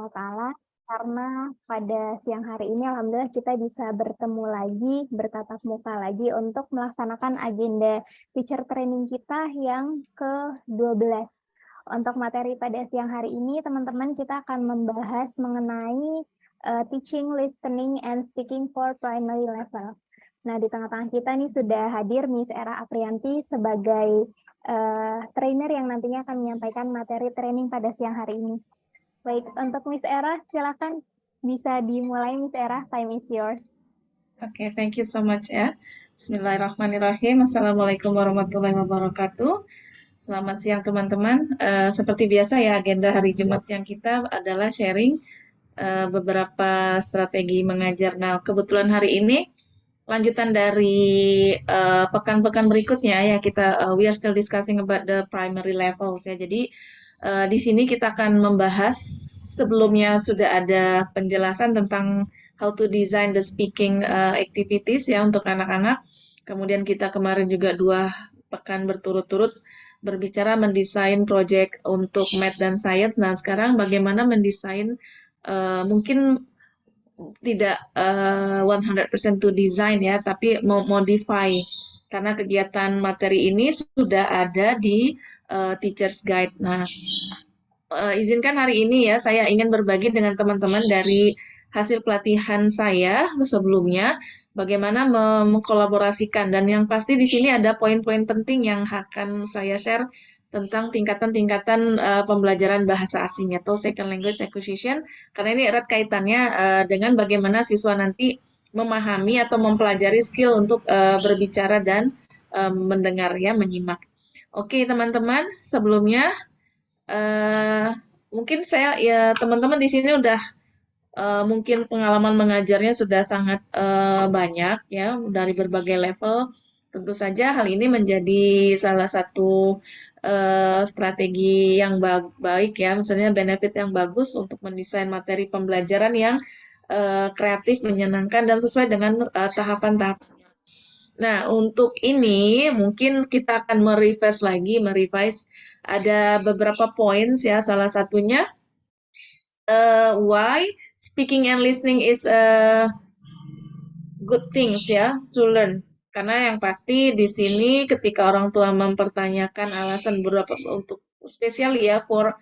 Ta'ala, karena pada siang hari ini alhamdulillah kita bisa bertemu lagi, bertatap muka lagi untuk melaksanakan agenda teacher training kita yang ke-12. Untuk materi pada siang hari ini, teman-teman, kita akan membahas mengenai teaching, listening, and speaking for primary level. Nah, di tengah-tengah kita nih sudah hadir Miss Era Aprianti sebagai trainer yang nantinya akan menyampaikan materi training pada siang hari ini. Baik, untuk Miss Era, silakan bisa dimulai Miss Era, time is yours. Oke, thank you so much ya. Bismillahirrahmanirrahim. Assalamualaikum warahmatullahi wabarakatuh. Selamat siang teman-teman. Seperti biasa ya, agenda hari Jumat siang kita adalah sharing beberapa strategi mengajar. Nah, kebetulan hari ini lanjutan dari pekan-pekan berikutnya ya kita we are still discussing about the primary levels ya. Jadi di sini kita akan membahas sebelumnya sudah ada penjelasan tentang how to design the speaking activities ya untuk anak-anak. Kemudian kita kemarin juga 2 pekan berturut-turut berbicara mendesain project untuk math dan science. Nah, sekarang bagaimana mendesain mungkin tidak 100% to design ya, tapi modify karena kegiatan materi ini sudah ada di Teacher's Guide. Nah, izinkan hari ini ya saya ingin berbagi dengan teman-teman dari hasil pelatihan saya sebelumnya bagaimana mengkolaborasikan dan yang pasti di sini ada poin-poin penting yang akan saya share tentang tingkatan-tingkatan pembelajaran bahasa asing atau second language acquisition karena ini erat kaitannya dengan bagaimana siswa nanti memahami atau mempelajari skill untuk berbicara dan mendengar ya menyimak. Oke teman-teman sebelumnya mungkin saya ya teman-teman di sini udah mungkin pengalaman mengajarnya sudah sangat banyak ya dari berbagai level. Tentu saja hal ini menjadi salah satu strategi yang baik ya, misalnya benefit yang bagus untuk mendesain materi pembelajaran yang kreatif, menyenangkan dan sesuai dengan tahapan-tahapan. Nah, untuk ini mungkin kita akan merevise ada beberapa points ya. Salah satunya why speaking and listening is a good things ya to learn. Karena yang pasti di sini ketika orang tua mempertanyakan alasan beberapa untuk spesial ya for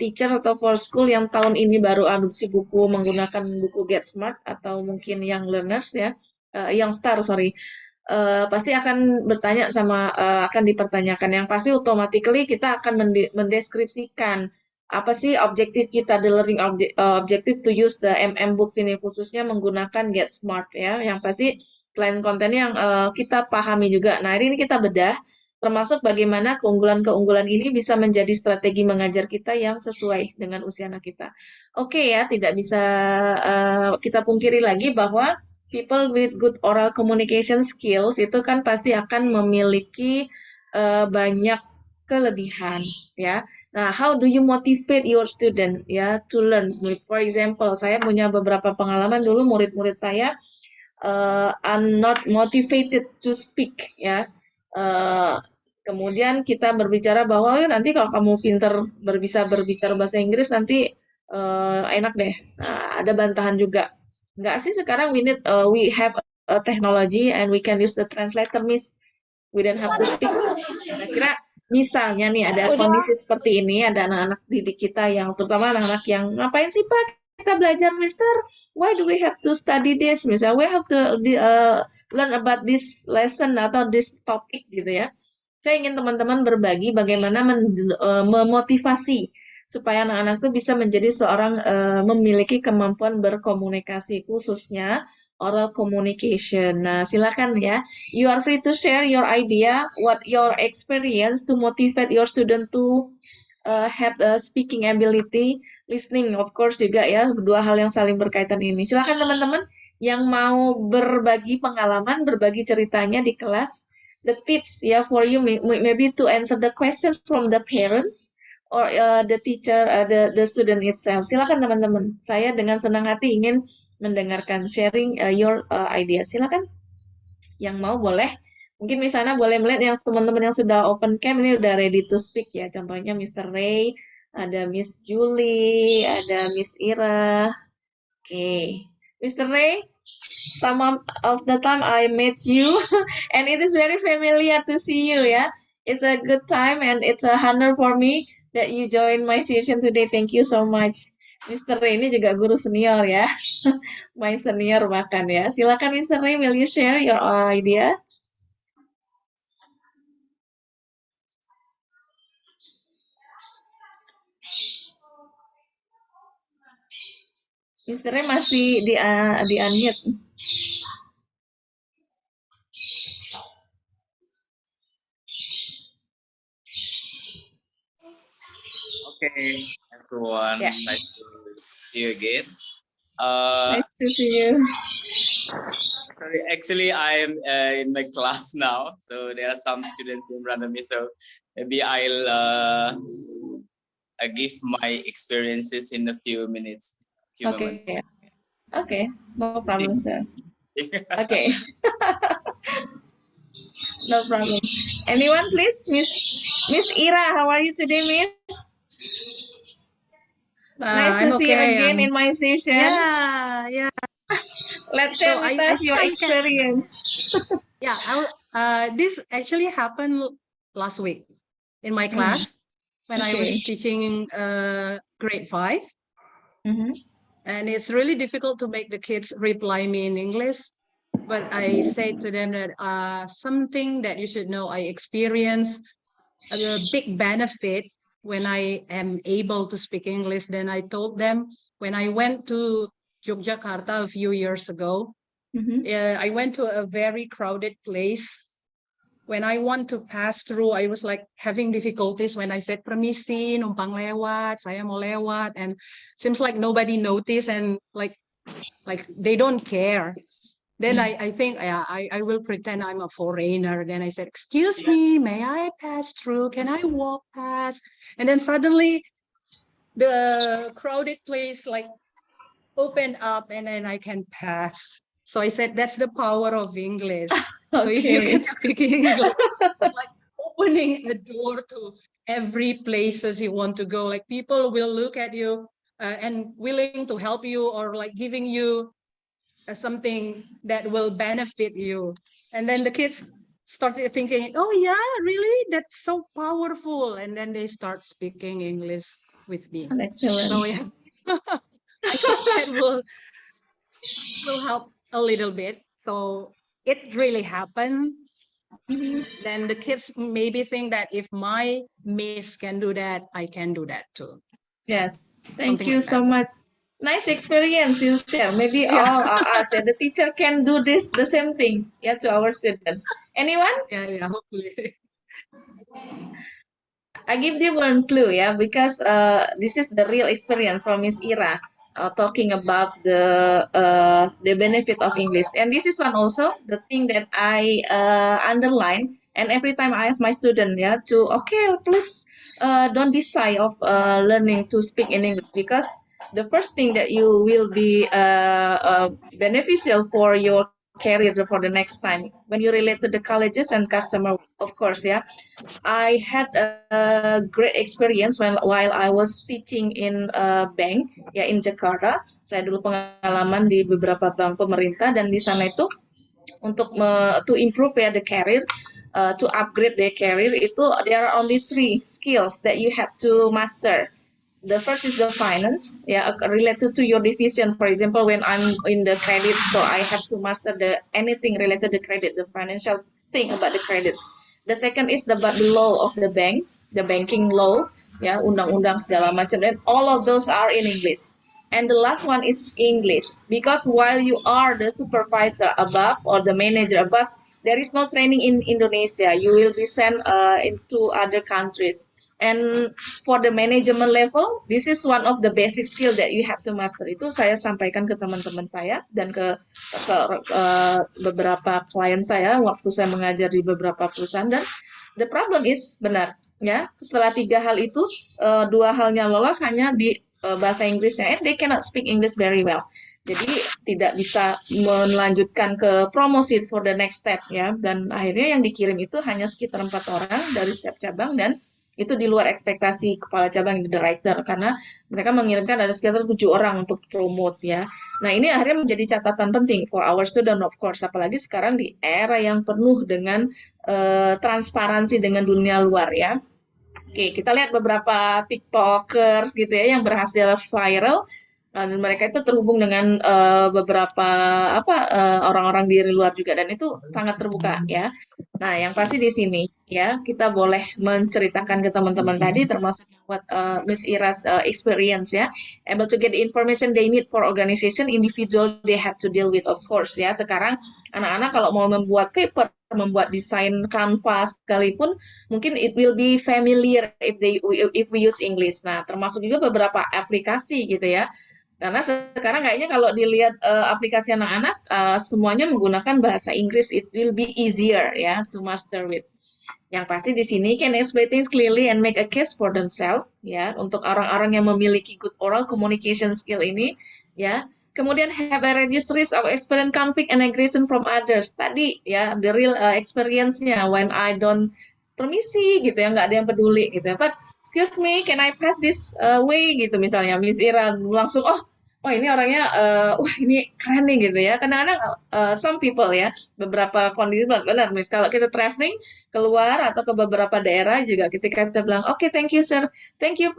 teacher atau for school yang tahun ini baru adopsi buku menggunakan buku Get Smart atau mungkin Young Learners ya, Young Star sorry. Pasti akan bertanya sama akan dipertanyakan yang pasti automatically kita akan mendeskripsikan apa sih objektif kita the learning objective to use the MM books ini khususnya menggunakan Get Smart ya yang pasti selain kontennya yang kita pahami juga. Nah hari ini kita bedah termasuk bagaimana keunggulan-keunggulan ini bisa menjadi strategi mengajar kita yang sesuai dengan usia anak kita. Oke ya tidak bisa kita pungkiri lagi bahwa people with good oral communication skills itu kan pasti akan memiliki banyak kelebihan ya. Nah, how do you motivate your student ya to learn? For example, saya punya beberapa pengalaman dulu murid-murid saya are not motivated to speak ya. Kemudian kita berbicara bahwa nanti kalau kamu pinter bisa berbicara bahasa Inggris nanti enak deh. Nah, ada bantahan juga. Enggak sih sekarang we have a technology and we can use the translator miss. We don't have to speak. Kira-kira misalnya nih ada kondisi seperti ini, ada anak-anak didik kita yang terutama anak-anak yang ngapain sih Pak kita belajar Mister? Why do we have to study this? Misalnya we have to learn about this lesson atau this topic gitu ya. Saya ingin teman-teman berbagi bagaimana memotivasi supaya anak-anak itu bisa menjadi seorang memiliki kemampuan berkomunikasi khususnya oral communication. Nah, silakan ya. You are free to share your idea, what your experience to motivate your student to have a speaking ability, listening of course juga ya, dua hal yang saling berkaitan ini. Silakan teman-teman yang mau berbagi pengalaman, berbagi ceritanya di kelas. The tips ya for you maybe to answer the question from the parents or the teacher, the student itself. Silakan teman-teman. Saya dengan senang hati ingin mendengarkan sharing your idea. Silakan yang mau boleh. Mungkin misalnya boleh melihat yang teman-teman yang sudah open cam ini udah ready to speak ya. Contohnya Mr. Ray ada Miss Julie, ada Miss Ira. Okay. Mr. Ray, some of the time I met you and it is very familiar to see you, yeah. It's a good time and it's a honor for me that you join my session today. Thank you so much. Mr. Ray ini juga guru senior ya. My senior bahkan ya. Silakan Mr. Ray, will you share your idea? Mr. Ray masih di unmute. Okay, everyone. Yeah. Nice to see you again. Nice to see you. Sorry, actually, I am in my class now, so there are some students in front of me. So maybe I'll give my experiences in a few minutes. Moments. Okay, no problem, sir. Okay. No problem. Anyone, please? Miss Ira, how are you today, Miss? Nice to see you again in my session. Yeah. Let's share with us your experience. This actually happened last week in my class when I was teaching grade 5. And it's really difficult to make the kids reply me in English. But I said to them that something that you should know, I experienced a big benefit when I am able to speak English. Then I told them when I went to Yogyakarta a few years ago, I went to a very crowded place. When I want to pass through, I was like having difficulties when I said, permisi, numpang lewat, saya mau lewat. And seems like nobody noticed and like they don't care. Then I think I will pretend I'm a foreigner. Then I said, excuse me, may I pass through? Can I walk past? And then suddenly the crowded place like opened up and then I can pass. So I said, that's the power of English. So if you can speak English, like opening a door to every places you want to go, like people will look at you and willing to help you or like giving you something that will benefit you. And then the kids started thinking, oh yeah, really? That's so powerful. And then they start speaking English with me. Excellent. So yeah, I hope that will help a little bit. So it really happened. Then the kids maybe think that if my miss can do that, I can do that too. Yes, thank Something you like so that. much. Nice experience you share. Maybe all us, the teacher can do the same thing, to our students. Anyone? Yeah, hopefully. I give you one clue, because this is the real experience from Miss Ira, talking about the benefit of English. And this is one also the thing that I underline. And every time I ask my student, please don't be shy of learning to speak in English, because the first thing that you will be beneficial for your career for the next time when you relate to the colleges and customer, of course, I had a great experience while I was teaching in a bank in Jakarta. Saya dulu pengalaman di beberapa bank pemerintah, dan di sana itu untuk to improve the career, to upgrade their career, itu there are only 3 skills that you have to master. The first is the finance, related to your division. For example, when I'm in the credit, so I have to master anything related to credit, the financial thing about the credits. The second is the law of the bank, the banking law, undang-undang segala macam, and all of those are in English. And the last one is English, because while you are the supervisor above or the manager above, there is no training in Indonesia. You will be sent into other countries. And for the management level, this is one of the basic skill that you have to master. Itu saya sampaikan ke teman-teman saya dan ke beberapa klien saya waktu saya mengajar di beberapa perusahaan. Dan the problem is, benar, setelah 3 hal itu, 2 halnya lolos hanya di bahasa Inggrisnya, and they cannot speak English very well. Jadi tidak bisa melanjutkan ke promosi for the next step, dan akhirnya yang dikirim itu hanya sekitar 4 orang dari setiap cabang, dan Itu di luar ekspektasi kepala cabang di director, karena mereka mengirimkan ada sekitar 7 orang untuk promote ya. Nah, ini akhirnya menjadi catatan penting for our student of course, apalagi sekarang di era yang penuh dengan transparansi dengan dunia luar ya. Oke, kita lihat beberapa TikTokers gitu ya yang berhasil viral, dan mereka itu terhubung dengan beberapa orang-orang di luar juga, dan itu sangat terbuka ya. Nah, yang pasti di sini ya kita boleh menceritakan ke teman-teman tadi, termasuk buat Miss Ira's experience ya, able to get the information they need for organization individual they have to deal with of course ya. Sekarang anak-anak kalau mau membuat paper, membuat desain kanvas sekalipun, mungkin it will be familiar if we use English. Nah, termasuk juga beberapa aplikasi gitu ya. Karena sekarang kayaknya kalau dilihat aplikasi anak-anak semuanya menggunakan bahasa Inggris, it will be easier ya to master with. Yang pasti di sini can explain things clearly and make a case for themselves ya, untuk orang-orang yang memiliki good oral communication skill ini ya. Kemudian have a reduced risk of experience conflict and aggression from others. Tadi ya the real experience-nya when I don't permisi gitu ya, nggak ada yang peduli gitu ya. But excuse me, can I pass this way gitu misalnya Miss Ira langsung oh ini orangnya wah ini keren nih gitu ya. Kadang-kadang some people ya, beberapa kondisi benar Miss, kalau kita traveling keluar atau ke beberapa daerah juga ketika kita bilang oke, thank you sir, thank you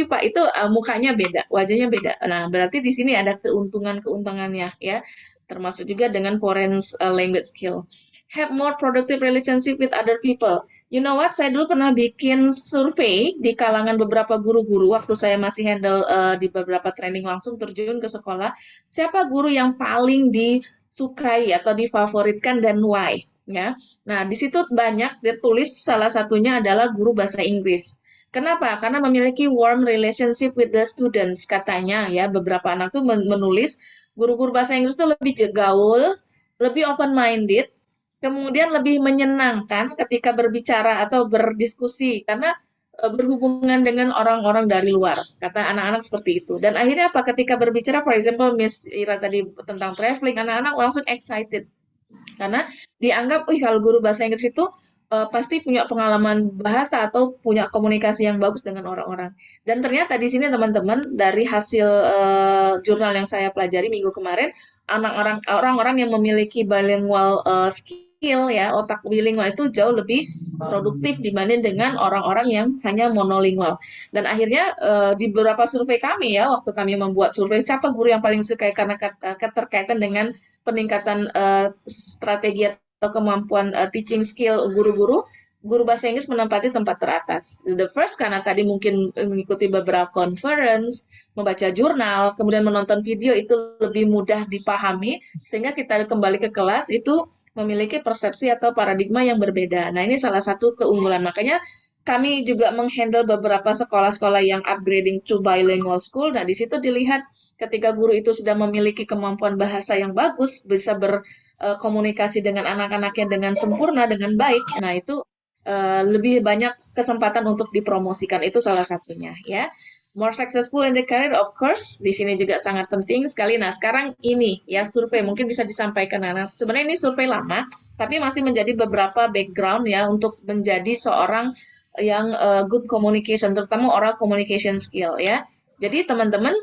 Pak, itu mukanya beda, wajahnya beda. Nah, berarti di sini ada keuntungannya ya, termasuk juga dengan foreign language skill. Have more productive relationship with other people. You know what? Saya dulu pernah bikin survei di kalangan beberapa guru-guru waktu saya masih handle di beberapa training langsung terjun ke sekolah. Siapa guru yang paling disukai atau difavoritkan dan why? Ya. Nah, di situ banyak tertulis salah satunya adalah guru bahasa Inggris. Kenapa? Karena memiliki warm relationship with the students katanya ya. Beberapa anak tuh menulis guru-guru bahasa Inggris tuh lebih gaul, lebih open minded, kemudian lebih menyenangkan ketika berbicara atau berdiskusi karena berhubungan dengan orang-orang dari luar, kata anak-anak seperti itu. Dan akhirnya apa? Ketika berbicara, for example, Miss Ira tadi tentang traveling, anak-anak langsung excited karena dianggap, kalau guru bahasa Inggris itu pasti punya pengalaman bahasa atau punya komunikasi yang bagus dengan orang-orang. Dan ternyata di sini teman-teman, dari hasil jurnal yang saya pelajari minggu kemarin, orang-orang yang memiliki bilingual skill ya, otak bilingual itu jauh lebih produktif dibanding dengan orang-orang yang hanya monolingual. Dan akhirnya di beberapa survei kami ya, waktu kami membuat survei siapa guru yang paling suka karena keterkaitan dengan peningkatan strategi atau kemampuan teaching skill guru-guru, guru bahasa Inggris menempati tempat teratas. The first karena tadi mungkin mengikuti beberapa conference, membaca jurnal, kemudian menonton video itu lebih mudah dipahami, sehingga kita kembali ke kelas itu memiliki persepsi atau paradigma yang berbeda. Nah, ini salah satu keunggulan. Makanya kami juga menghandle beberapa sekolah-sekolah yang upgrading to bilingual school. Nah, di situ dilihat ketika guru itu sudah memiliki kemampuan bahasa yang bagus, bisa berkomunikasi dengan anak-anaknya dengan sempurna, dengan baik. Nah, itu lebih banyak kesempatan untuk dipromosikan. Itu salah satunya ya. More successful in the career, of course, di sini juga sangat penting sekali. Nah, sekarang ini ya survei mungkin bisa disampaikan. Nah, sebenarnya ini survei lama, tapi masih menjadi beberapa background ya untuk menjadi seorang yang good communication, terutama oral communication skill ya. Jadi teman-teman,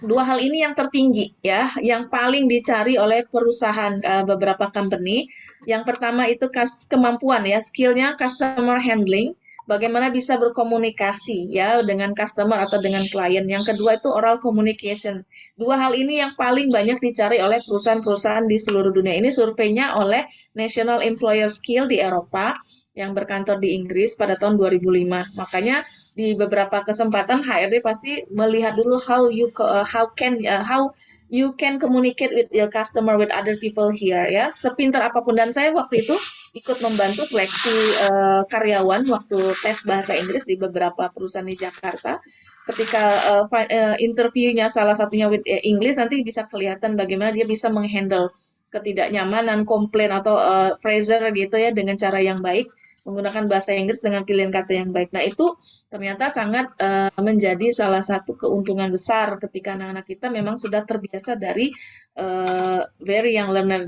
dua hal ini yang tertinggi ya, yang paling dicari oleh perusahaan beberapa company. Yang pertama itu kemampuan ya, skillnya customer handling, bagaimana bisa berkomunikasi ya dengan customer atau dengan klien. Yang kedua itu oral communication. Dua hal ini yang paling banyak dicari oleh perusahaan-perusahaan di seluruh dunia. Ini surveinya oleh National Employer Skill di Eropa yang berkantor di Inggris pada tahun 2005. Makanya di beberapa kesempatan HRD pasti melihat dulu how you can communicate with your customer, with other people here ya. Sepintar apapun, dan saya waktu itu ikut membantu seleksi karyawan waktu tes bahasa Inggris di beberapa perusahaan di Jakarta. Ketika interviewnya salah satunya with English, nanti bisa kelihatan bagaimana dia bisa menghandle ketidaknyamanan, komplain atau pressure gitu ya dengan cara yang baik, menggunakan bahasa Inggris dengan pilihan kata yang baik. Nah, itu ternyata sangat menjadi salah satu keuntungan besar ketika anak-anak kita memang sudah terbiasa dari very young learner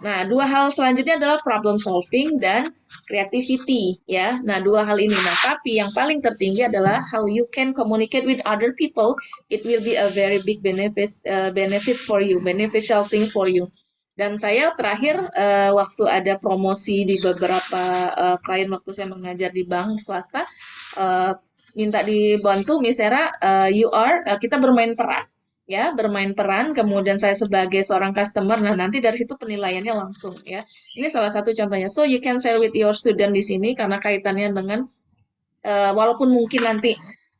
Nah, dua hal selanjutnya adalah problem solving dan creativity ya. Nah, dua hal ini. Nah, tapi yang paling tertinggi adalah how you can communicate with other people. It will be a very big benefit for you, beneficial thing for you. Dan saya terakhir waktu ada promosi di beberapa klien waktu saya mengajar di bank swasta, minta dibantu Miss Era, kita bermain peran. Ya, bermain peran, kemudian saya sebagai seorang customer, nah nanti dari situ penilaiannya langsung ya. Ini salah satu contohnya. So you can share with your student di sini karena kaitannya dengan walaupun mungkin nanti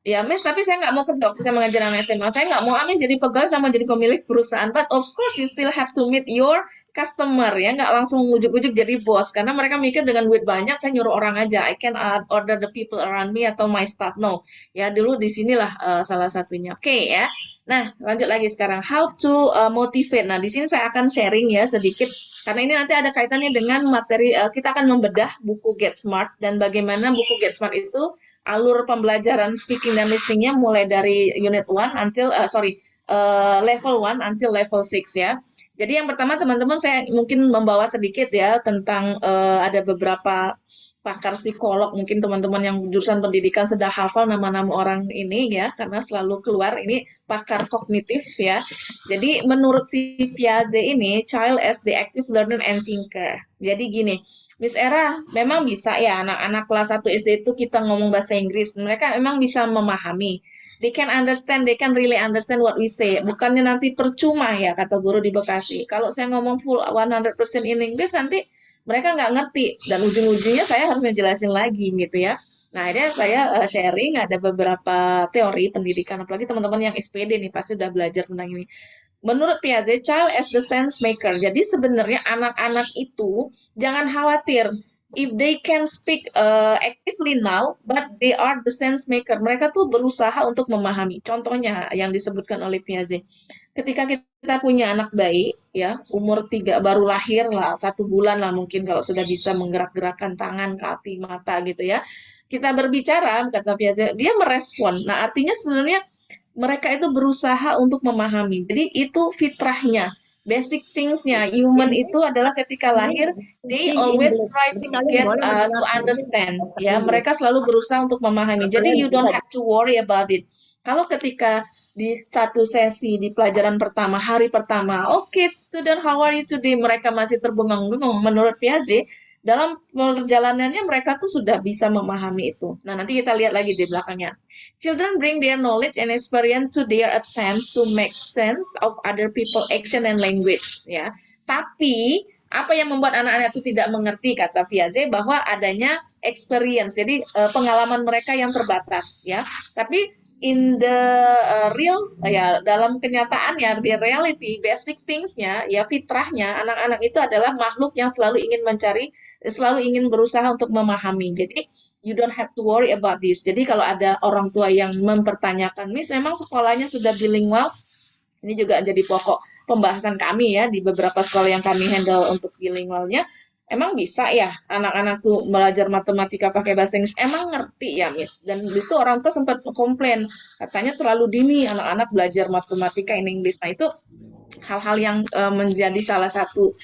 ya Miss, tapi saya nggak mau kerja waktu saya mengajar anak SMA, saya nggak mau Miss jadi pegawai sama jadi pemilik perusahaan, but of course you still have to meet your customer ya, nggak langsung ujuk-ujuk jadi bos karena mereka mikir dengan duit banyak saya nyuruh orang aja, I can order the people around me atau my staff, no ya, dulu di sinilah salah satunya. Oke, ya. Nah, lanjut lagi sekarang how to motivate. Nah, di sini saya akan sharing ya sedikit karena ini nanti ada kaitannya dengan materi, kita akan membedah buku Get Smart dan bagaimana buku Get Smart itu alur pembelajaran speaking dan listeningnya mulai dari unit 1 until level 1 until level 6 ya. Jadi yang pertama teman-teman saya mungkin membawa sedikit ya tentang ada beberapa pakar psikolog, mungkin teman-teman yang jurusan pendidikan sudah hafal nama-nama orang ini ya, karena selalu keluar ini pakar kognitif ya. Jadi menurut si Piaget ini, child as the active learner and thinker. Jadi gini, Miss Era, memang bisa ya anak-anak kelas 1 SD itu kita ngomong bahasa Inggris, mereka memang bisa memahami. They can understand, they can really understand what we say. Bukannya nanti percuma ya, kata guru di Bekasi. Kalau saya ngomong full 100% in English, nanti mereka nggak ngerti dan ujung-ujungnya saya harus ngejelasin lagi gitu ya. Nah, akhirnya saya sharing ada beberapa teori pendidikan, apalagi teman-teman yang SPD nih pasti udah belajar tentang ini. Menurut Piaget, child as the sense maker. Jadi sebenarnya anak-anak itu jangan khawatir if they can speak actively now, but they are the sense maker. Mereka tuh berusaha untuk memahami. Contohnya yang disebutkan oleh Piaget. Ketika kita punya anak bayi, ya umur 3 baru lahir lah, 1 bulan lah mungkin kalau sudah bisa menggerak-gerakkan tangan, kaki, mata gitu ya. Kita berbicara, kata Piaget, dia merespon. Nah artinya sebenarnya mereka itu berusaha untuk memahami. Jadi itu fitrahnya, basic things-nya. Human itu adalah ketika lahir, they always try to get to understand. Ya, mereka selalu berusaha untuk memahami. Jadi you don't have to worry about it. Kalau ketika di satu sesi di pelajaran pertama, hari pertama, okay, student, how are you today? Mereka masih terbengong-bengong. Menurut Piaget, dalam perjalanannya mereka tuh sudah bisa memahami itu. Nah, nanti kita lihat lagi di belakangnya. Children bring their knowledge and experience to their attempt to make sense of other people action and language. Ya, tapi apa yang membuat anak-anak itu tidak mengerti, kata Piaget, bahwa adanya experience, jadi pengalaman mereka yang terbatas. Ya, tapi in the real ya dalam kenyataan ya di reality basic things-nya ya fitrahnya anak-anak itu adalah makhluk yang selalu ingin berusaha untuk memahami. Jadi you don't have to worry about this. Jadi kalau ada orang tua yang mempertanyakan, Miss, memang sekolahnya sudah bilingual? Ini juga jadi pokok pembahasan kami ya di beberapa sekolah yang kami handle untuk bilingualnya. Emang bisa ya anak-anak tuh belajar matematika pakai bahasa Inggris? Emang ngerti ya, Miss? Dan itu orang tua sempat komplain, katanya terlalu dini anak-anak belajar matematika in English. Nah itu hal-hal yang menjadi salah satu,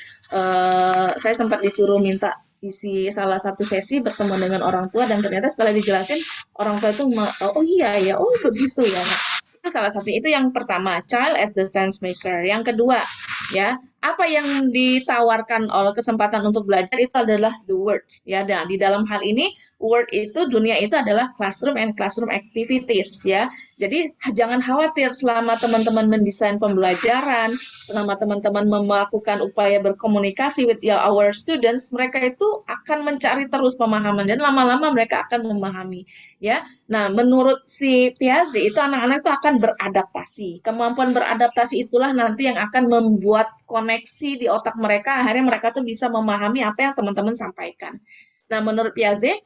saya sempat disuruh minta isi salah satu sesi bertemu dengan orang tua dan ternyata setelah dijelasin orang tua itu oh iya ya, oh begitu ya. Nah, itu salah satu, itu yang pertama, child as the sense maker. Yang kedua, ya, apa yang ditawarkan oleh kesempatan untuk belajar itu adalah the word. Ya, nah, di dalam hal ini word itu, dunia itu adalah classroom and classroom activities ya. Jadi jangan khawatir selama teman-teman mendesain pembelajaran, selama teman-teman melakukan upaya berkomunikasi with our students, mereka itu akan mencari terus pemahaman dan lama-lama mereka akan memahami ya. Nah, menurut si Piaget itu anak-anak itu akan beradaptasi. Kemampuan beradaptasi itulah nanti yang akan membuat koneksi di otak mereka, akhirnya mereka tuh bisa memahami apa yang teman-teman sampaikan. Nah, menurut Piaget,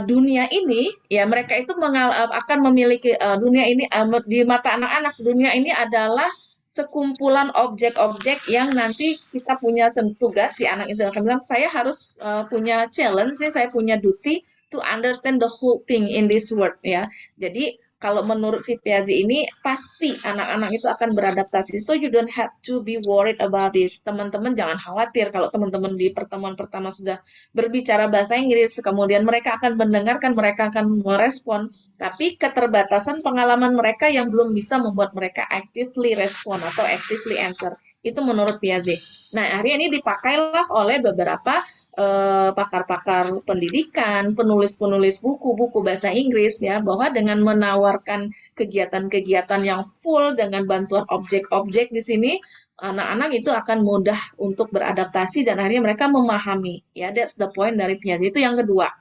dunia ini ya mereka itu akan memiliki dunia ini di mata anak-anak, dunia ini adalah sekumpulan objek-objek yang nanti kita punya tugas, si anak itu akan bilang saya harus punya challenge, saya punya duty to understand the whole thing in this world ya. Jadi kalau menurut si Piaget ini pasti anak-anak itu akan beradaptasi. So you don't have to be worried about this. Teman-teman jangan khawatir kalau teman-teman di pertemuan pertama sudah berbicara bahasa Inggris, kemudian mereka akan mendengarkan, mereka akan merespon, tapi keterbatasan pengalaman mereka yang belum bisa membuat mereka actively respond atau actively answer. Itu menurut Piaget. Nah, akhirnya ini dipakailah oleh beberapa pakar-pakar pendidikan, penulis-penulis buku-buku bahasa Inggris ya, bahwa dengan menawarkan kegiatan-kegiatan yang full dengan bantuan objek-objek di sini, anak-anak itu akan mudah untuk beradaptasi dan akhirnya mereka memahami. Ya, that's the point dari Piaget. Itu yang kedua.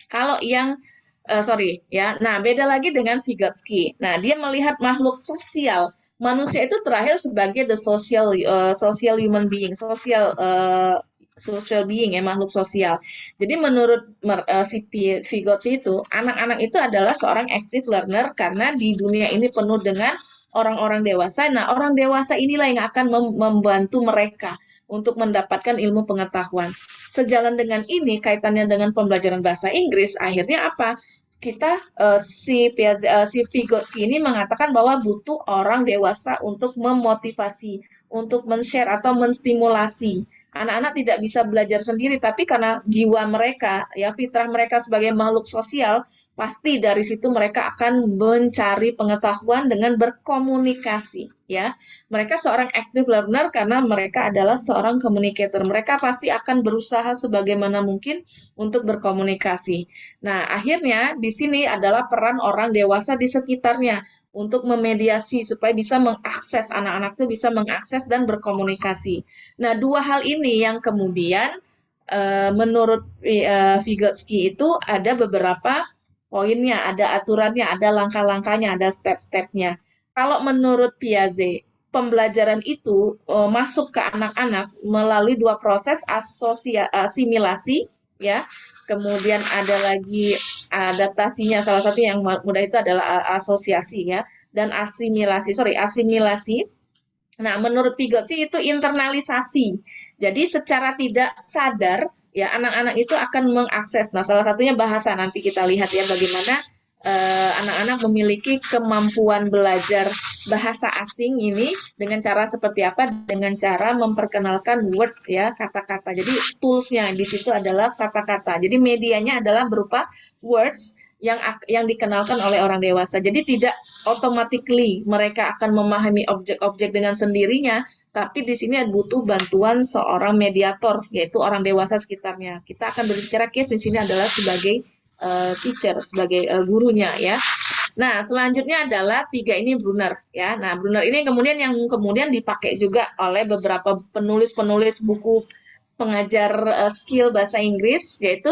Kalau yang sorry ya, nah beda lagi dengan Vygotsky. Nah, dia melihat makhluk sosial. Manusia itu terakhir sebagai the social human being, social being ya, makhluk sosial. Jadi menurut si Vygotsky itu, anak-anak itu adalah seorang active learner karena di dunia ini penuh dengan orang-orang dewasa. Nah, orang dewasa inilah yang akan membantu mereka untuk mendapatkan ilmu pengetahuan. Sejalan dengan ini, kaitannya dengan pembelajaran bahasa Inggris, akhirnya apa? Kita si Vygotsky ini mengatakan bahwa butuh orang dewasa untuk memotivasi, untuk men-share atau menstimulasi. Anak-anak tidak bisa belajar sendiri, tapi karena jiwa mereka, ya fitrah mereka sebagai makhluk sosial, pasti dari situ mereka akan mencari pengetahuan dengan berkomunikasi, ya. Mereka seorang active learner karena mereka adalah seorang communicator. Mereka pasti akan berusaha sebagaimana mungkin untuk berkomunikasi. Nah, akhirnya di sini adalah peran orang dewasa di sekitarnya untuk memediasi supaya bisa mengakses anak-anak itu bisa mengakses dan berkomunikasi. Nah, dua hal ini yang kemudian menurut Vygotsky itu ada beberapa poinnya, ada aturannya, ada langkah-langkahnya, ada step-stepnya. Kalau menurut Piaget, pembelajaran itu masuk ke anak-anak melalui dua proses asimilasi, ya. Kemudian ada lagi adaptasinya, salah satu yang mudah itu adalah asosiasi ya, dan asimilasi. Nah, menurut Vygotsky itu internalisasi. Jadi secara tidak sadar ya anak-anak itu akan mengakses. Nah, salah satunya bahasa. Nanti kita lihat ya bagaimana anak-anak memiliki kemampuan belajar bahasa asing ini dengan cara seperti apa? Dengan cara memperkenalkan word ya, kata-kata. Jadi toolsnya di situ adalah kata-kata. Jadi medianya adalah berupa words yang dikenalkan oleh orang dewasa. Jadi tidak automatically mereka akan memahami objek-objek dengan sendirinya, tapi di sini butuh bantuan seorang mediator, yaitu orang dewasa sekitarnya. Kita akan berbicara case di sini adalah sebagai teacher, sebagai gurunya ya. Nah, selanjutnya adalah 3 ini Brunner ya. Nah, Brunner ini kemudian dipakai juga oleh beberapa penulis-penulis buku pengajar skill bahasa Inggris, yaitu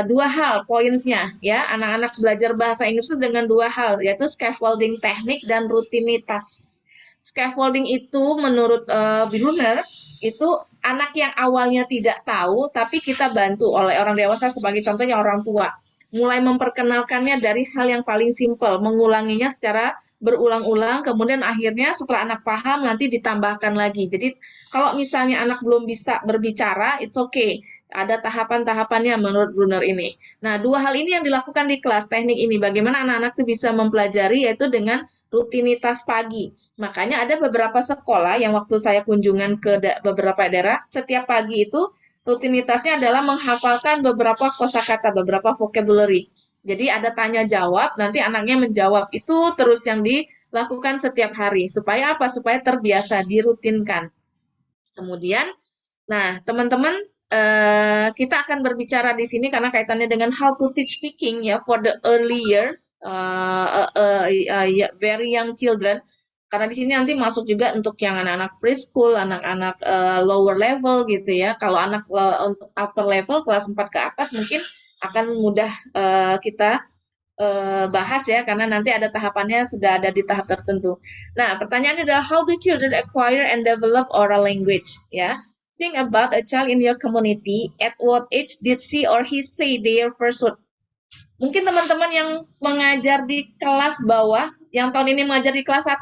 dua hal poinnya ya. Anak-anak belajar bahasa Inggris itu dengan dua hal, yaitu scaffolding teknik dan rutinitas. Scaffolding itu menurut Brunner itu anak yang awalnya tidak tahu, tapi kita bantu oleh orang dewasa, sebagai contohnya orang tua. Mulai memperkenalkannya dari hal yang paling simpel, mengulanginya secara berulang-ulang, kemudian akhirnya setelah anak paham, nanti ditambahkan lagi. Jadi, kalau misalnya anak belum bisa berbicara, it's okay. Ada tahapan-tahapannya menurut Brunner ini. Nah, dua hal ini yang dilakukan di kelas teknik ini. Bagaimana anak-anak itu bisa mempelajari, yaitu dengan rutinitas pagi. Makanya ada beberapa sekolah yang waktu saya kunjungan ke beberapa daerah, setiap pagi itu rutinitasnya adalah menghafalkan beberapa kosakata, beberapa vocabulary. Jadi ada tanya jawab, nanti anaknya menjawab. Itu terus yang dilakukan setiap hari. Supaya apa? Supaya terbiasa, dirutinkan. Kemudian, nah teman-teman, kita akan berbicara di sini karena kaitannya dengan how to teach speaking ya for the earlier very young children, karena di sini nanti masuk juga untuk yang anak-anak preschool, anak-anak lower level gitu ya. Kalau anak untuk upper level kelas 4 ke atas mungkin akan mudah kita bahas ya, karena nanti ada tahapannya, sudah ada di tahap tertentu. Nah, pertanyaannya adalah how do children acquire and develop oral language ya. Think about a child in your community. At what age did she or he say their first word? Mungkin teman-teman yang mengajar di kelas bawah, yang tahun ini mengajar di kelas 1,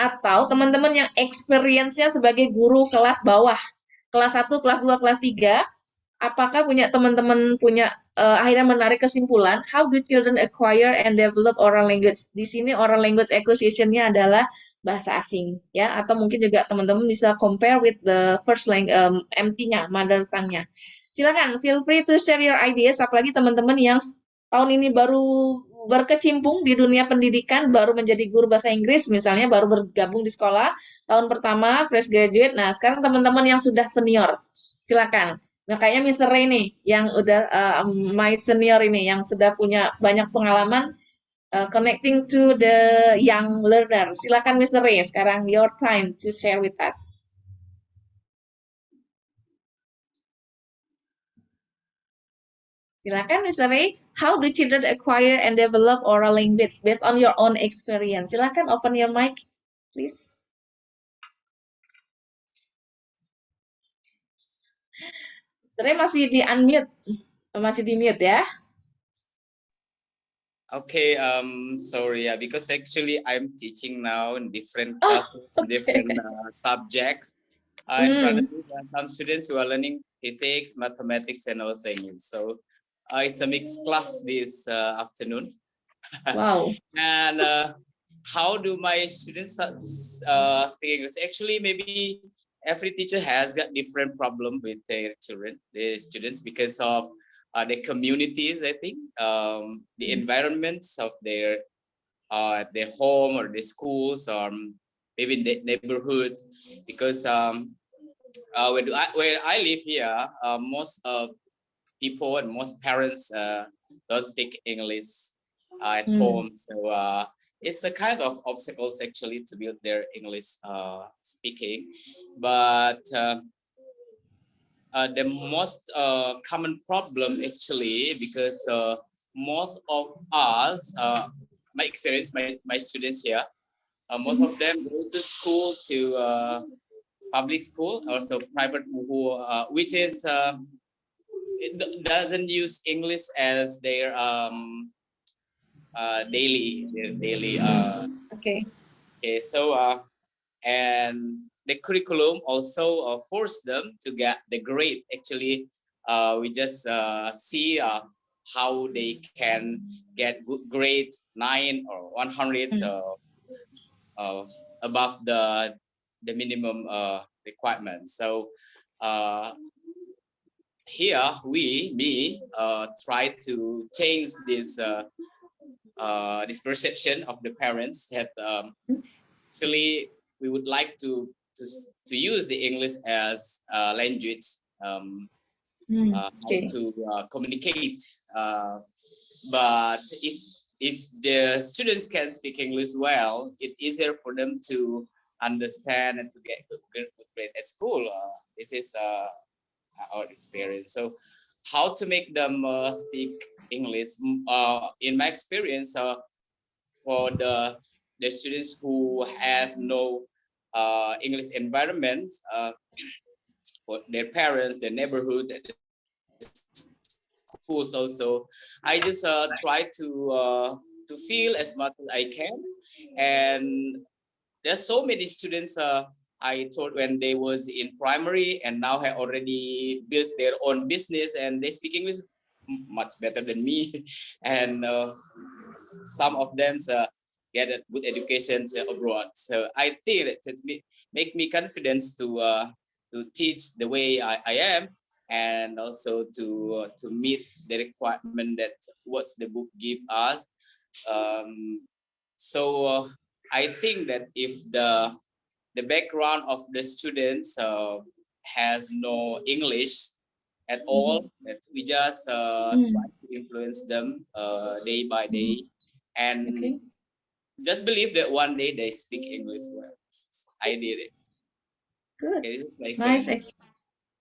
atau teman-teman yang experience-nya sebagai guru kelas bawah, kelas 1, kelas 2, kelas 3, apakah teman-teman punya akhirnya menarik kesimpulan, how do children acquire and develop oral language? Di sini oral language acquisition-nya adalah bahasa asing, ya, atau mungkin juga teman-teman bisa compare with the first language, MT-nya, mother tongue-nya. Silakan, feel free to share your ideas, apalagi teman-teman yang tahun ini baru berkecimpung di dunia pendidikan, baru menjadi guru bahasa Inggris, misalnya baru bergabung di sekolah, tahun pertama, fresh graduate. Nah, sekarang teman-teman yang sudah senior, silakan. Nah, kayaknya Mr. Ray nih yang udah my senior ini yang sudah punya banyak pengalaman connecting to the young learner. Silakan Mr. Ray, sekarang your time to share with us. Silakan Mr. Ray, how do children acquire and develop oral language based on your own experience? Silakan open your mic, please. Mr. Ray masih di unmute, masih di mute ya. Okay, sorry, yeah, because actually I'm teaching now in different classes, different subjects. In front of me, there are some students who are learning physics, mathematics, and also English. So it's a mixed class this afternoon. Wow. And how do my students start to speak English? Actually, maybe every teacher has got different problem with their children, their students, because of the communities, I think, the environments of their home or the schools, or maybe the neighborhood. Because where I live here, most people and most parents don't speak English at home. So it's a kind of obstacles actually to build their English speaking. But the most common problem actually, because most of us, my experience, my students here, most of them go to school, to public school, also private, which is it doesn't use English as their daily. Okay. Okay, so and the curriculum also force them to get the grade. Actually, we just see how they can get good grade 9 or 100 above the minimum requirement. So here we try to change this this perception of the parents that actually we would like to use the English as a language, how to communicate. But if the students can speak English well, it's easier for them to understand and to get good grade at school. This is our experience. So how to make them speak English? In my experience, for the students who have no English environment, for their parents, their neighborhood, schools also, I just try to feel as much as I can. And there's so many students I taught when they was in primary and now have already built their own business and they speak English much better than me. And some of them get a good education abroad. So I think it make me confidence to teach the way I am, and also to meet the requirement that what's the book give us. So I think that if the background of the students has no English at all, that we just try to influence them day by day, and just believe that one day they speak English well. I did it. Good. Okay, this is my Nice.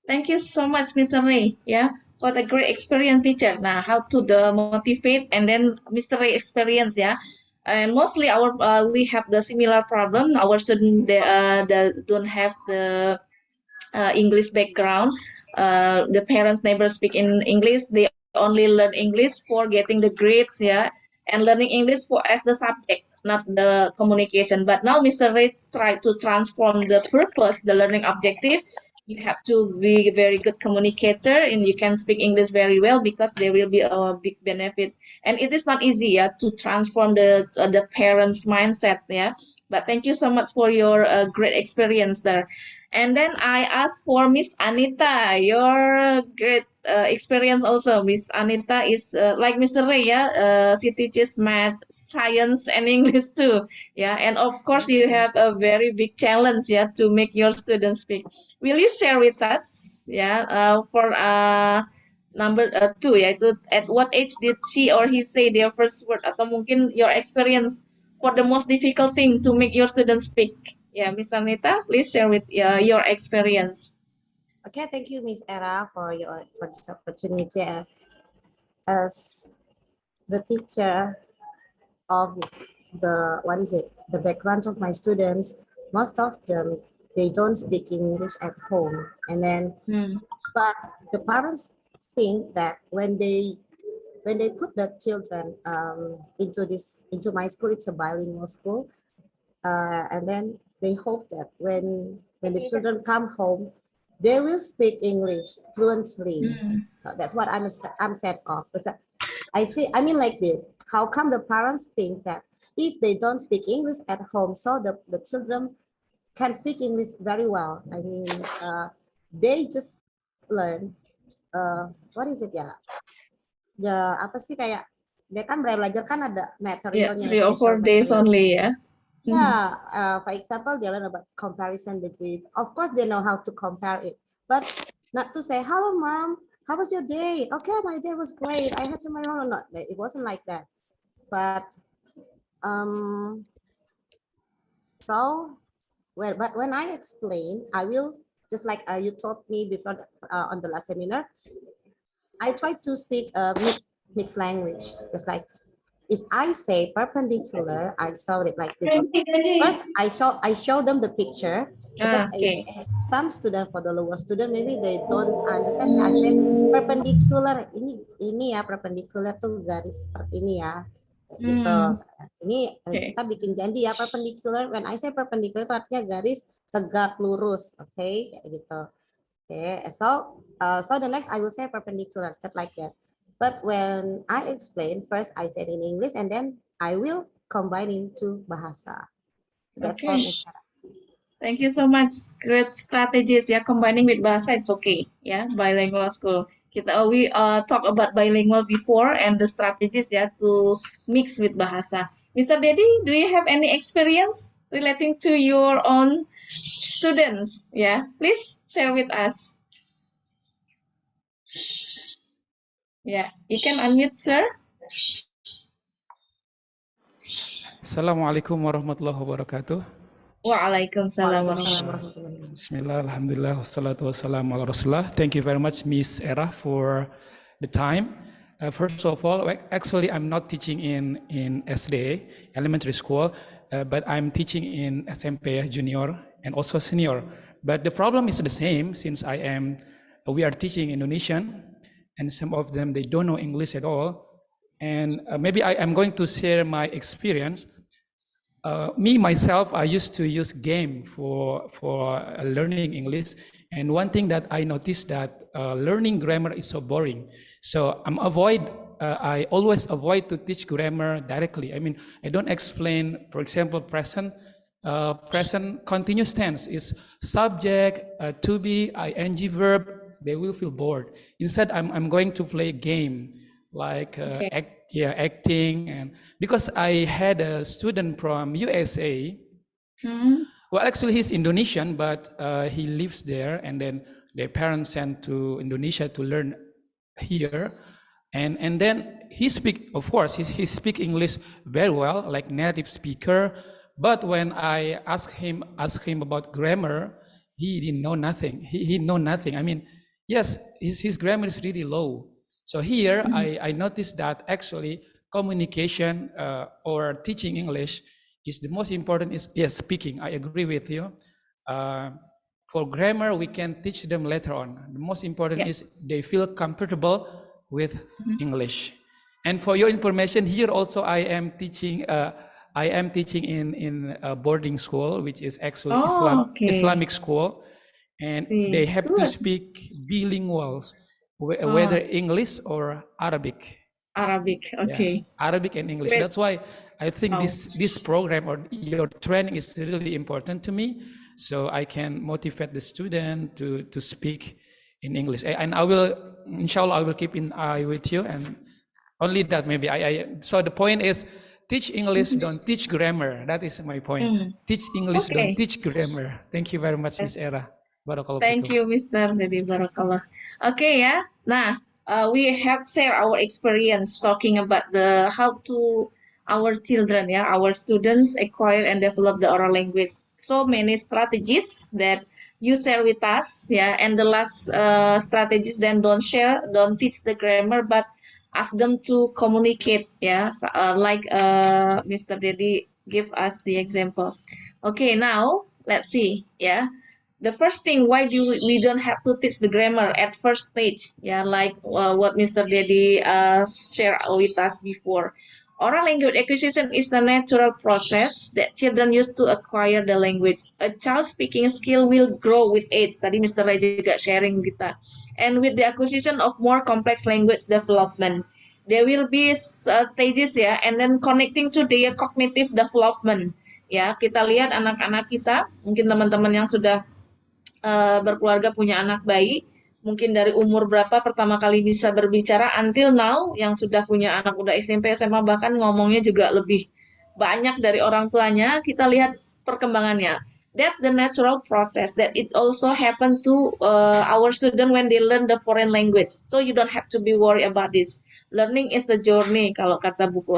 Thank you so much, Mr. Ray. Yeah, for the great experience, teacher. Now, how to motivate, and then Mr. Ray experience. Yeah, and mostly our we have the similar problem. Our student they don't have the English background. The parents never speak in English. They only learn English for getting the grades. Yeah, and learning English for as the subject, not the communication. But now Mr. Ray tried to transform the purpose, the learning objective, you have to be a very good communicator and you can speak English very well because there will be a big benefit. And it is not easy to transform the parents' mindset. Yeah, but thank you so much for your great experience there. And then I asked for Miss Anita, your great experience also. Miss Anita is like Mr. Ray, yeah, she teaches math, science, and English too. Yeah, and of course you have a very big challenge, yeah, to make your students speak. Will you share with us, yeah, for number two, yaitu at what age did she or he say their first word, atau mungkin your experience for the most difficult thing to make your students speak? Yeah, Miss Anita, please share with your experience. Okay, thank you, Miss Era, for this opportunity. As the teacher of the background of my students, most of them, they don't speak English at home. And then, but the parents think that when they put the children into my school, it's a bilingual school, and then they hope that when the children come home, they will speak English fluently. So that's what I'm sad of. But I mean like this, how come the parents think that if they don't speak English at home, so the children can speak English very well? I mean, they just learn, what is it ya? Apa sih, kayak dia kan belajar kan ada materialnya. 3 or 4 days only, yeah. Yeah, for example, they learn about comparison between, of course, they know how to compare it, but not to say, hello, mom, how was your day? Okay, my day was great. I had some, no, it wasn't like that. But, but when I explain, I will, just like you taught me before on the last seminar, I try to speak mixed language, just like, if I say perpendicular, I saw it like this. First, I show them the picture. Okay. Some student, for the lower student, maybe they don't understand. I said perpendicular, ini ya, perpendicular tuh garis seperti ini ya. Gitu. Ini kita bikin janji ya, perpendicular. When I say perpendicular, artinya garis tegak lurus, okay? Kayak gitu. Okay. So the next I will say perpendicular, just like that. But when I explain, first I said in English and then I will combine into Bahasa. That's all. Thank you so much. Great strategies, yeah. Combining with Bahasa, it's okay. Yeah, bilingual school. We talk about bilingual before and the strategies, yeah, to mix with Bahasa. Mr. Dedi, do you have any experience relating to your own students? Yeah, please share with us. Yeah, you can unmute, sir. Assalamualaikum warahmatullahi wabarakatuh. Waalaikumsalam. Bismillah, alhamdulillah, wassalatu wassalamu ala rasulullah. Thank you very much, Miss Era, for the time. First of all, actually, I'm not teaching in SD, elementary school, but I'm teaching in SMP, junior, and also senior. But the problem is the same, since we are teaching Indonesian, and some of them, they don't know English at all. And maybe I'm going to share my experience. Myself, I used to use game for learning English. And one thing that I noticed that learning grammar is so boring. So I always avoid to teach grammar directly. I mean, I don't explain, for example, present continuous tense is subject, to be, ing verb. They will feel bored. Instead, I'm going to play a game like acting, and because I had a student from USA. Well, actually he's Indonesian, but he lives there, and then their parents sent to Indonesia to learn here, and then he speak, of course, he speak English very well, like native speaker. But when I asked him about grammar, he didn't know nothing. He know nothing. I mean, yes, his grammar is really low. So here I noticed that actually communication or teaching English is the most important. Is speaking. I agree with you. For grammar, we can teach them later on. The most important is they feel comfortable with English. And for your information, here also I am teaching. I am teaching in a boarding school, which is actually Islamic school. and they have to Good. speak bilingual, Oh, whether English or Arabic. Arabic. Yeah, Okay. Arabic and English. Great. That's why I think Wow. this program or your training is really important to me, so I can motivate the student to speak in English. And I will, inshallah, I will keep an eye with you. And only that, maybe so the point is, teach English, don't teach grammar. That is my point. Teach English, don't Okay. teach grammar. Thank you very much, Miss Yes. Era. Barakallahu Thank fikum. you, Mr. Dedi Barakallah. Okay, ya. Nah, we have shared our experience talking about the how to our children, yeah, our students acquire and develop the oral language. So many strategies that you share with us, yeah. And the last strategies, then don't teach the grammar, but ask them to communicate, yeah. So, like Mr. Dedi give us the example. Okay, now let's see, yeah. The first thing, why do we don't have to teach the grammar at first stage? Yeah, like what Mr. Dedi shared with us before. Oral language acquisition is a natural process that children use to acquire the language. A child speaking skill will grow with age. Tadi Mr. Ray juga sharing kita. And with the acquisition of more complex language development, there will be stages ya, and then connecting to their cognitive development. Ya, kita lihat anak-anak kita, mungkin teman-teman yang sudah berkeluarga punya anak bayi, mungkin dari umur berapa pertama kali bisa berbicara, until now yang sudah punya anak udah SMP, SMA, bahkan ngomongnya juga lebih banyak dari orang tuanya, kita lihat perkembangannya. That's the natural process that it also happen to our student when they learn the foreign language. So you don't have to be worried about this. Learning is a journey, kalau kata buku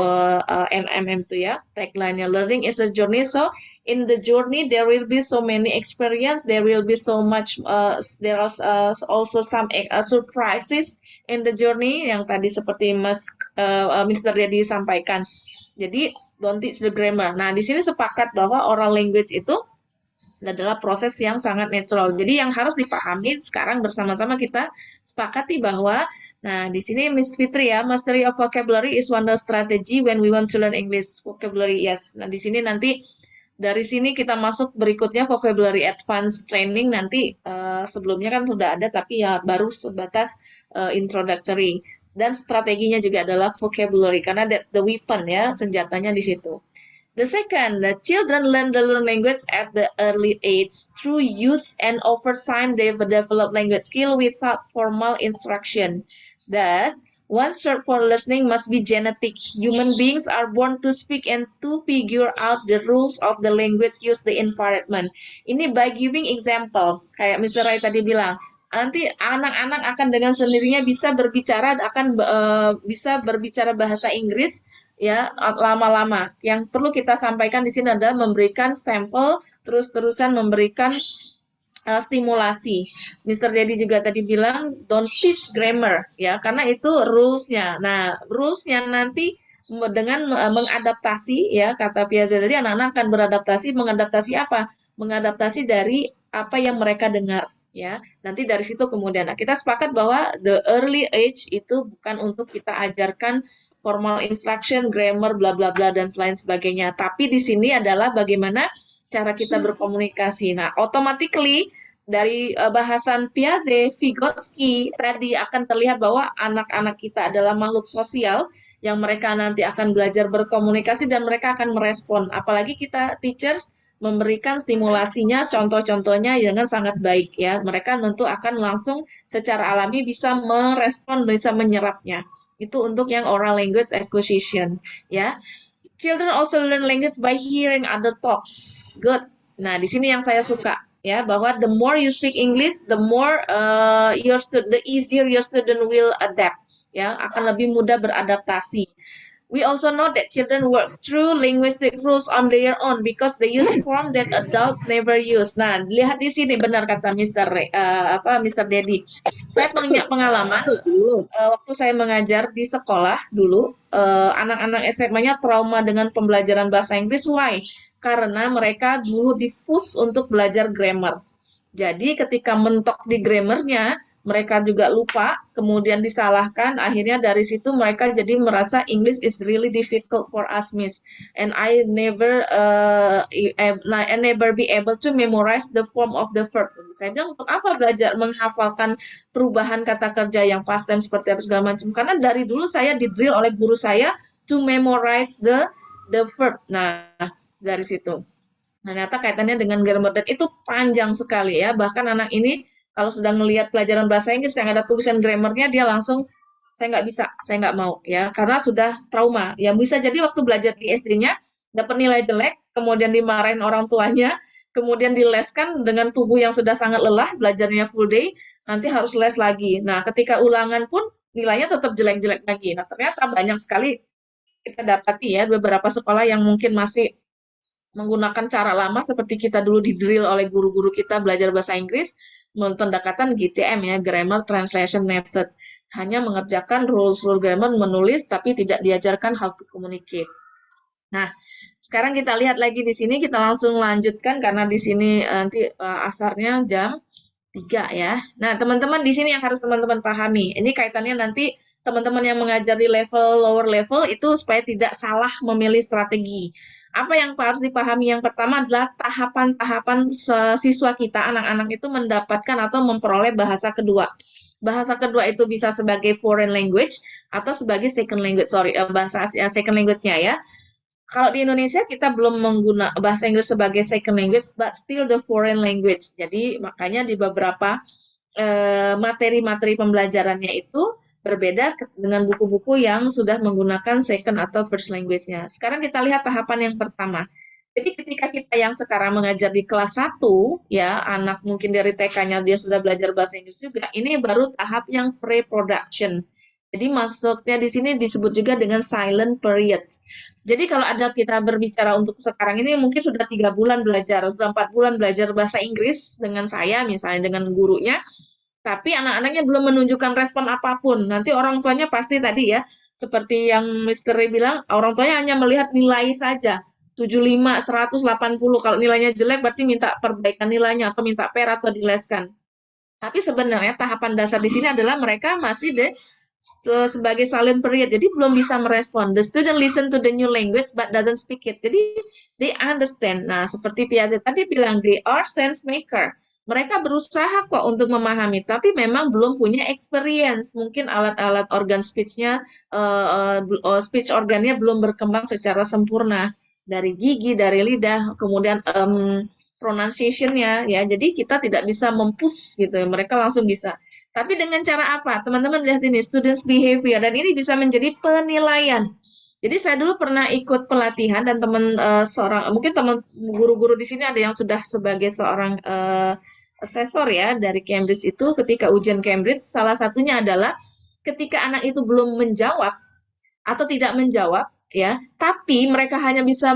NMM itu ya, tagline-nya, learning is a journey. So in the journey there will be so many experience, there will be so much there are also some surprises in the journey yang tadi seperti Mr. Dedi sampaikan. Jadi don't teach the grammar. Nah, di sini sepakat bahwa oral language itu adalah proses yang sangat natural. Jadi yang harus dipahami sekarang bersama-sama kita sepakati bahwa, nah di sini Miss Fitri ya, mastery of vocabulary is one strategy when we want to learn English. Vocabulary, yes. Nah di sini nanti dari sini kita masuk berikutnya vocabulary advanced training, nanti sebelumnya kan sudah ada tapi ya baru sebatas introductory. Dan strateginya juga adalah vocabulary karena that's the weapon ya, senjatanya di situ. The second, the children learn the language at the early age through use, and over time they develop language skill without formal instruction. Thus, one search for listening must be genetic. Human beings are born to speak and to figure out the rules of the language use the environment. Ini by giving example, kayak Mr. Ray tadi bilang, nanti anak-anak akan dengan sendirinya bisa berbicara, bisa berbicara bahasa Inggris ya lama-lama. Yang perlu kita sampaikan di sini adalah memberikan sampel, terus-terusan memberikan stimulasi. Mr. Dedi juga tadi bilang don't teach grammar ya, karena itu rules-nya. Nah, rules-nya nanti dengan mengadaptasi ya, kata Piaget tadi, anak-anak akan beradaptasi. Mengadaptasi apa? Mengadaptasi dari apa yang mereka dengar ya. Nanti dari situ kemudian kita sepakat bahwa the early age itu bukan untuk kita ajarkan formal instruction, grammar, bla bla bla dan lain sebagainya. Tapi di sini adalah bagaimana cara kita berkomunikasi. Nah, automatically dari bahasan Piaget, Vygotsky tadi akan terlihat bahwa anak-anak kita adalah makhluk sosial yang mereka nanti akan belajar berkomunikasi dan mereka akan merespon. Apalagi kita teachers memberikan stimulasinya, contoh-contohnya dengan sangat baik ya. Mereka tentu akan langsung secara alami bisa merespon, bisa menyerapnya. Itu untuk yang oral language acquisition ya. Children also learn language by hearing other talks. Good. Nah, di sini yang saya suka ya, bahwa the more you speak English, the more the easier your student will adapt ya, akan lebih mudah beradaptasi. We also know that children work through linguistic rules on their own because they use form that adults never use. Nah, lihat di sini benar kata Mr. Dedi. Saya punya pengalaman waktu saya mengajar di sekolah dulu, anak-anak SMA-nya trauma dengan pembelajaran bahasa Inggris. Why? Karena mereka dulu di-push untuk belajar grammar. Jadi ketika mentok di grammarnya, mereka juga lupa, kemudian disalahkan, akhirnya dari situ mereka jadi merasa English is really difficult for us, Miss. And I never be able to memorize the form of the verb. Saya bilang, untuk apa belajar menghafalkan perubahan kata kerja yang past tense seperti apa segala macam? Karena dari dulu saya di-drill oleh guru saya to memorize the verb. Nah, dari situ. Ternyata kaitannya dengan grammar, dan itu panjang sekali ya. Bahkan anak ini kalau sudah ngelihat pelajaran bahasa Inggris yang ada tulisan grammarnya, dia langsung, saya nggak bisa, saya nggak mau ya, karena sudah trauma. Ya bisa jadi waktu belajar di SD-nya dapat nilai jelek, kemudian dimarahin orang tuanya, kemudian dileskan dengan tubuh yang sudah sangat lelah, belajarnya full day, nanti harus les lagi. Nah, ketika ulangan pun nilainya tetap jelek-jelek lagi. Nah, ternyata banyak sekali kita dapati ya beberapa sekolah yang mungkin masih menggunakan cara lama seperti kita dulu di-drill oleh guru-guru kita belajar bahasa Inggris, pendekatan GTM ya, Grammar Translation Method. Hanya mengerjakan rules-rule grammar, menulis, tapi tidak diajarkan how to communicate. Nah, sekarang kita lihat lagi di sini, kita langsung lanjutkan karena di sini nanti asarnya jam 3 ya. Nah, teman-teman di sini yang harus teman-teman pahami. Ini kaitannya nanti teman-teman yang mengajar di level lower level itu supaya tidak salah memilih strategi. Apa yang harus dipahami? Yang pertama adalah tahapan-tahapan siswa kita, anak-anak itu mendapatkan atau memperoleh bahasa kedua. Bahasa kedua itu bisa sebagai foreign language atau sebagai second language, bahasa second language-nya ya. Kalau di Indonesia kita belum menggunakan bahasa Inggris sebagai second language, but still the foreign language. Jadi makanya di beberapa materi-materi pembelajarannya itu berbeda dengan buku-buku yang sudah menggunakan second atau first language-nya. Sekarang kita lihat tahapan yang pertama. Jadi ketika kita yang sekarang mengajar di kelas 1, ya anak mungkin dari TK-nya dia sudah belajar bahasa Inggris juga, ini baru tahap yang pre-production. Jadi masuknya di sini disebut juga dengan silent period. Jadi kalau ada kita berbicara untuk sekarang ini mungkin sudah 3 bulan belajar, sudah 4 bulan belajar bahasa Inggris dengan saya, misalnya dengan gurunya, tapi anak-anaknya belum menunjukkan respon apapun. Nanti orang tuanya pasti tadi ya, seperti yang Mr. Ray bilang, orang tuanya hanya melihat nilai saja. 75, 180, kalau nilainya jelek berarti minta perbaikan nilainya atau minta per atau dileskan. Tapi sebenarnya tahapan dasar di sini adalah mereka masih sebagai silent period, jadi belum bisa merespon. The student listen to the new language but doesn't speak it. Jadi they understand. Nah, seperti Piaget tadi bilang, they are sense maker. Mereka berusaha kok untuk memahami, tapi memang belum punya experience. Mungkin alat-alat organ speech-nya, speech organnya belum berkembang secara sempurna. Dari gigi, dari lidah, kemudian pronunciation-nya, ya. Jadi kita tidak bisa mempush gitu, mereka langsung bisa. Tapi dengan cara apa? Teman-teman lihat sini, students behavior, dan ini bisa menjadi penilaian. Jadi saya dulu pernah ikut pelatihan dan mungkin teman guru-guru di sini ada yang sudah sebagai seorang asesor ya dari Cambridge itu, ketika ujian Cambridge salah satunya adalah ketika anak itu belum menjawab atau tidak menjawab ya, tapi mereka hanya bisa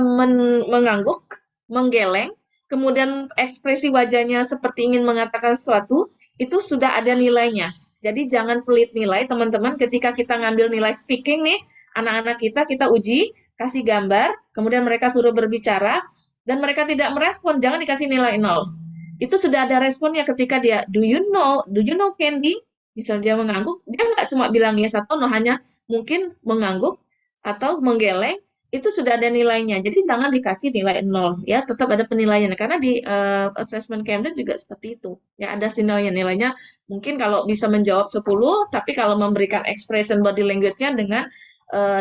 mengangguk, menggeleng, kemudian ekspresi wajahnya seperti ingin mengatakan sesuatu, itu sudah ada nilainya. Jadi jangan pelit nilai teman-teman, ketika kita ngambil nilai speaking nih, anak-anak kita uji, kasih gambar, kemudian mereka suruh berbicara, dan mereka tidak merespon, jangan dikasih nilai 0. Itu sudah ada responnya ketika dia, do you know Candy? Misalnya dia mengangguk, dia nggak cuma bilang yes atau no, hanya mungkin mengangguk atau menggeleng, itu sudah ada nilainya. Jadi jangan dikasih nilai 0 ya, tetap ada penilaiannya, karena di assessment Cambridge juga seperti itu. Ya, ada nilainya mungkin kalau bisa menjawab 10, tapi kalau memberikan expression body language-nya dengan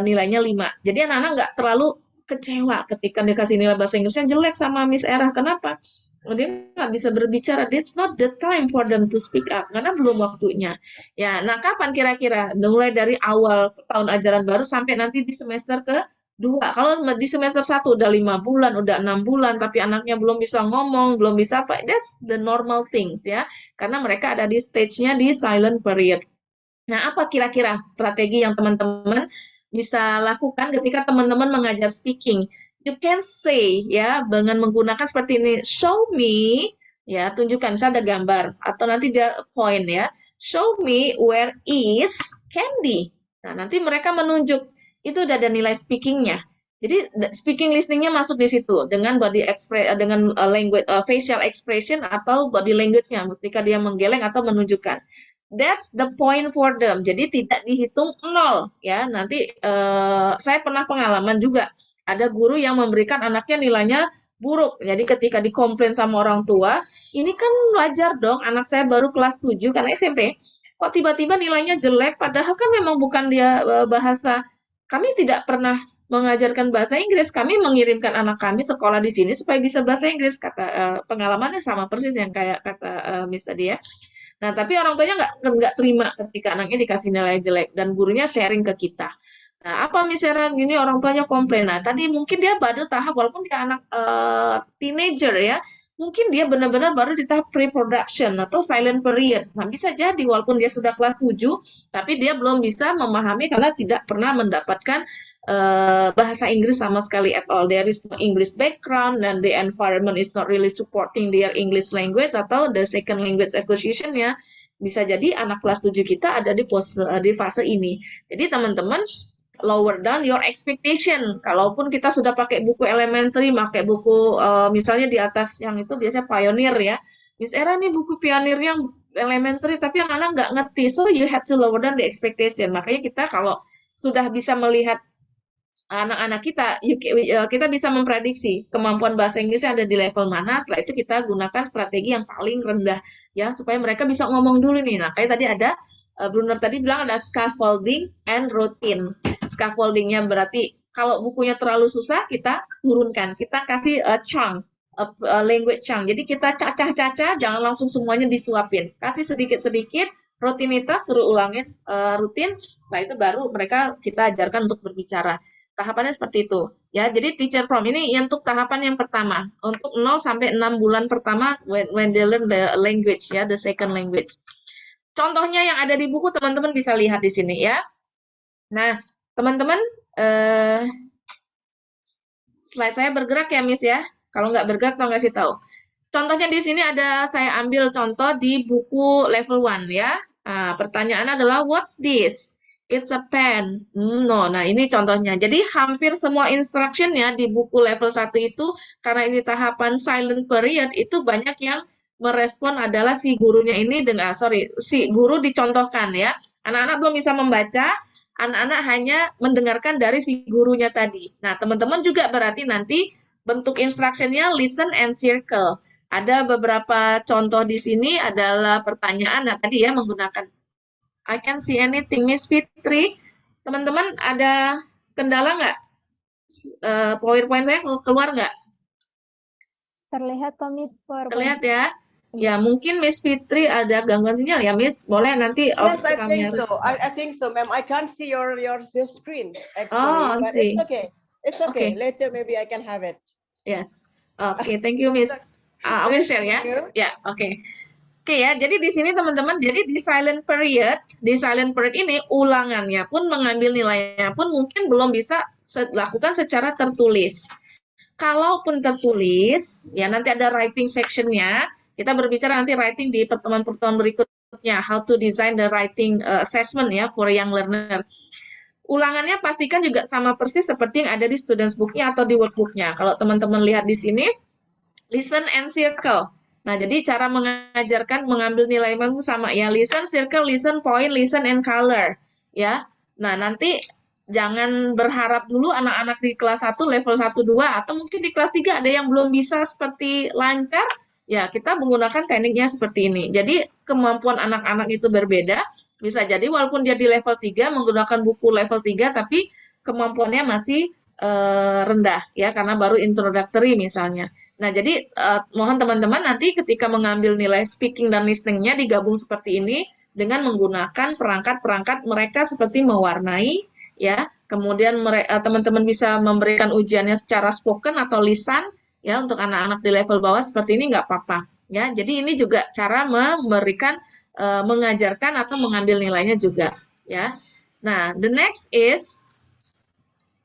nilainya 5. Jadi anak-anak nggak terlalu kecewa ketika dikasih nilai bahasa Inggrisnya jelek sama Miss Era. Kenapa? Dia nggak bisa berbicara. It's not the time for them to speak up, karena belum waktunya. Ya, nah kapan kira-kira? Mulai dari awal tahun ajaran baru sampai nanti di semester ke-2. Kalau di semester 1 udah 5 bulan, udah 6 bulan, tapi anaknya belum bisa ngomong, belum bisa apa, that's the normal things ya. Karena mereka ada di stage-nya di silent period. Nah, apa kira-kira strategi yang teman-teman bisa lakukan ketika teman-teman mengajar speaking? You can say ya dengan menggunakan seperti ini, show me ya, tunjukkan, misalnya ada gambar atau nanti dia point ya, show me where is Candy. Nah, nanti mereka menunjuk, itu udah ada nilai speakingnya. Jadi speaking listeningnya masuk di situ dengan body dengan language facial expression atau body language-nya ketika dia menggeleng atau menunjukkan. that's the point for them. Jadi tidak dihitung nol ya. Nanti saya pernah pengalaman juga ada guru yang memberikan anaknya nilainya buruk. Jadi ketika dikomplain sama orang tua, ini kan wajar dong anak saya baru kelas 7 karena SMP. Kok tiba-tiba nilainya jelek padahal kan memang bukan dia bahasa. Kami tidak pernah mengajarkan bahasa Inggris. Kami mengirimkan anak kami sekolah di sini supaya bisa bahasa Inggris. Kata pengalamannya sama persis yang kayak kata Miss tadi ya. Nah, tapi orang tuanya nggak terima ketika anaknya dikasih nilai jelek dan gurunya sharing ke kita. Nah, apa misalnya gini orang tuanya komplain. Nah, tadi mungkin dia baru tahap walaupun dia anak teenager ya, mungkin dia benar-benar baru di tahap pre-production atau silent period. Nah, bisa jadi walaupun dia sudah kelas 7, tapi dia belum bisa memahami karena tidak pernah mendapatkan bahasa Inggris sama sekali at all. There is no English background and the environment is not really supporting their English language atau the second language acquisition ya. Bisa jadi anak kelas 7 kita ada di fase ini. Jadi teman-teman lower down your expectation. Kalaupun kita sudah pakai buku elementary, pakai buku misalnya di atas yang itu biasanya pioneer ya. Miss Era nih buku pioneer yang elementary tapi yang anak nggak ngerti. So you have to lower down the expectation. Makanya kita kalau sudah bisa melihat anak-anak kita, kita bisa memprediksi kemampuan bahasa Inggrisnya ada di level mana. Setelah itu kita gunakan strategi yang paling rendah ya supaya mereka bisa ngomong dulu nih. Nah, kayak tadi ada Brunner tadi bilang ada scaffolding and routine. Scaffoldingnya berarti kalau bukunya terlalu susah kita turunkan, kita kasih chunk, language chunk. Jadi kita cacah-cacah, jangan langsung semuanya disuapin. Kasih sedikit-sedikit, rutinitas suruh ulangin rutin. Setelah itu baru mereka kita ajarkan untuk berbicara. Tahapannya seperti itu ya. Jadi teacher prom ini untuk tahapan yang pertama untuk 0 sampai 6 bulan pertama when they learn the language ya, the second language. Contohnya yang ada di buku teman-teman bisa lihat di sini ya. Nah, teman-teman slide saya bergerak ya Miss ya. Kalau nggak bergerak tolong kasih tahu. Contohnya di sini ada saya ambil contoh di buku level 1 ya. Nah, pertanyaannya adalah what's this? It's a pen. No, nah ini contohnya. Jadi hampir semua instruction-nya di buku level 1 itu, karena ini tahapan silent period, itu banyak yang merespon adalah si gurunya ini dengan, si guru dicontohkan ya. Anak-anak belum bisa membaca, anak-anak hanya mendengarkan dari si gurunya tadi. Nah, teman-teman juga berarti nanti bentuk instruction-nya listen and circle. Ada beberapa contoh di sini adalah pertanyaan, nah tadi ya menggunakan I can see anything, Miss Fitri. Teman-teman ada kendala nggak? PowerPoint saya keluar nggak? Terlihat kok Miss PowerPoint. Terlihat ya? Ya mungkin Miss Fitri ada gangguan sinyal ya Miss. Boleh nanti off Yes, I think kamera. so. I think so, ma'am. I can't see your screen actually, Oh, but see. it's okay. It's okay. Okay. Later maybe I can have it. Yes. Oke, thank you Miss. I will share ya. Thank you. Ya, oke. Oke ya, jadi di sini teman-teman, jadi di silent period ini ulangannya pun mengambil nilainya pun mungkin belum bisa dilakukan secara tertulis. Kalaupun tertulis, ya nanti ada writing section-nya, kita berbicara nanti writing di pertemuan-pertemuan berikutnya, how to design the writing assessment ya for young learner. Ulangannya pastikan juga sama persis seperti yang ada di students book-nya atau di workbook-nya. Kalau teman-teman lihat di sini, listen and circle. Nah, jadi cara mengajarkan mengambil nilai itu sama ya, listen, circle, listen, point, listen, and color. Ya, nah nanti jangan berharap dulu anak-anak di kelas 1, level 1, 2, atau mungkin di kelas 3 ada yang belum bisa seperti lancar, ya kita menggunakan tekniknya seperti ini. Jadi kemampuan anak-anak itu berbeda, bisa jadi walaupun dia di level 3 menggunakan buku level 3, tapi kemampuannya masih rendah ya karena baru introductory misalnya. Nah jadi mohon teman-teman nanti ketika mengambil nilai speaking dan listening-nya digabung seperti ini dengan menggunakan perangkat-perangkat mereka seperti mewarnai ya. Kemudian teman-teman bisa memberikan ujiannya secara spoken atau lisan ya untuk anak-anak di level bawah seperti ini nggak apa-apa ya. Jadi ini juga cara memberikan mengajarkan atau mengambil nilainya juga ya. Nah the next is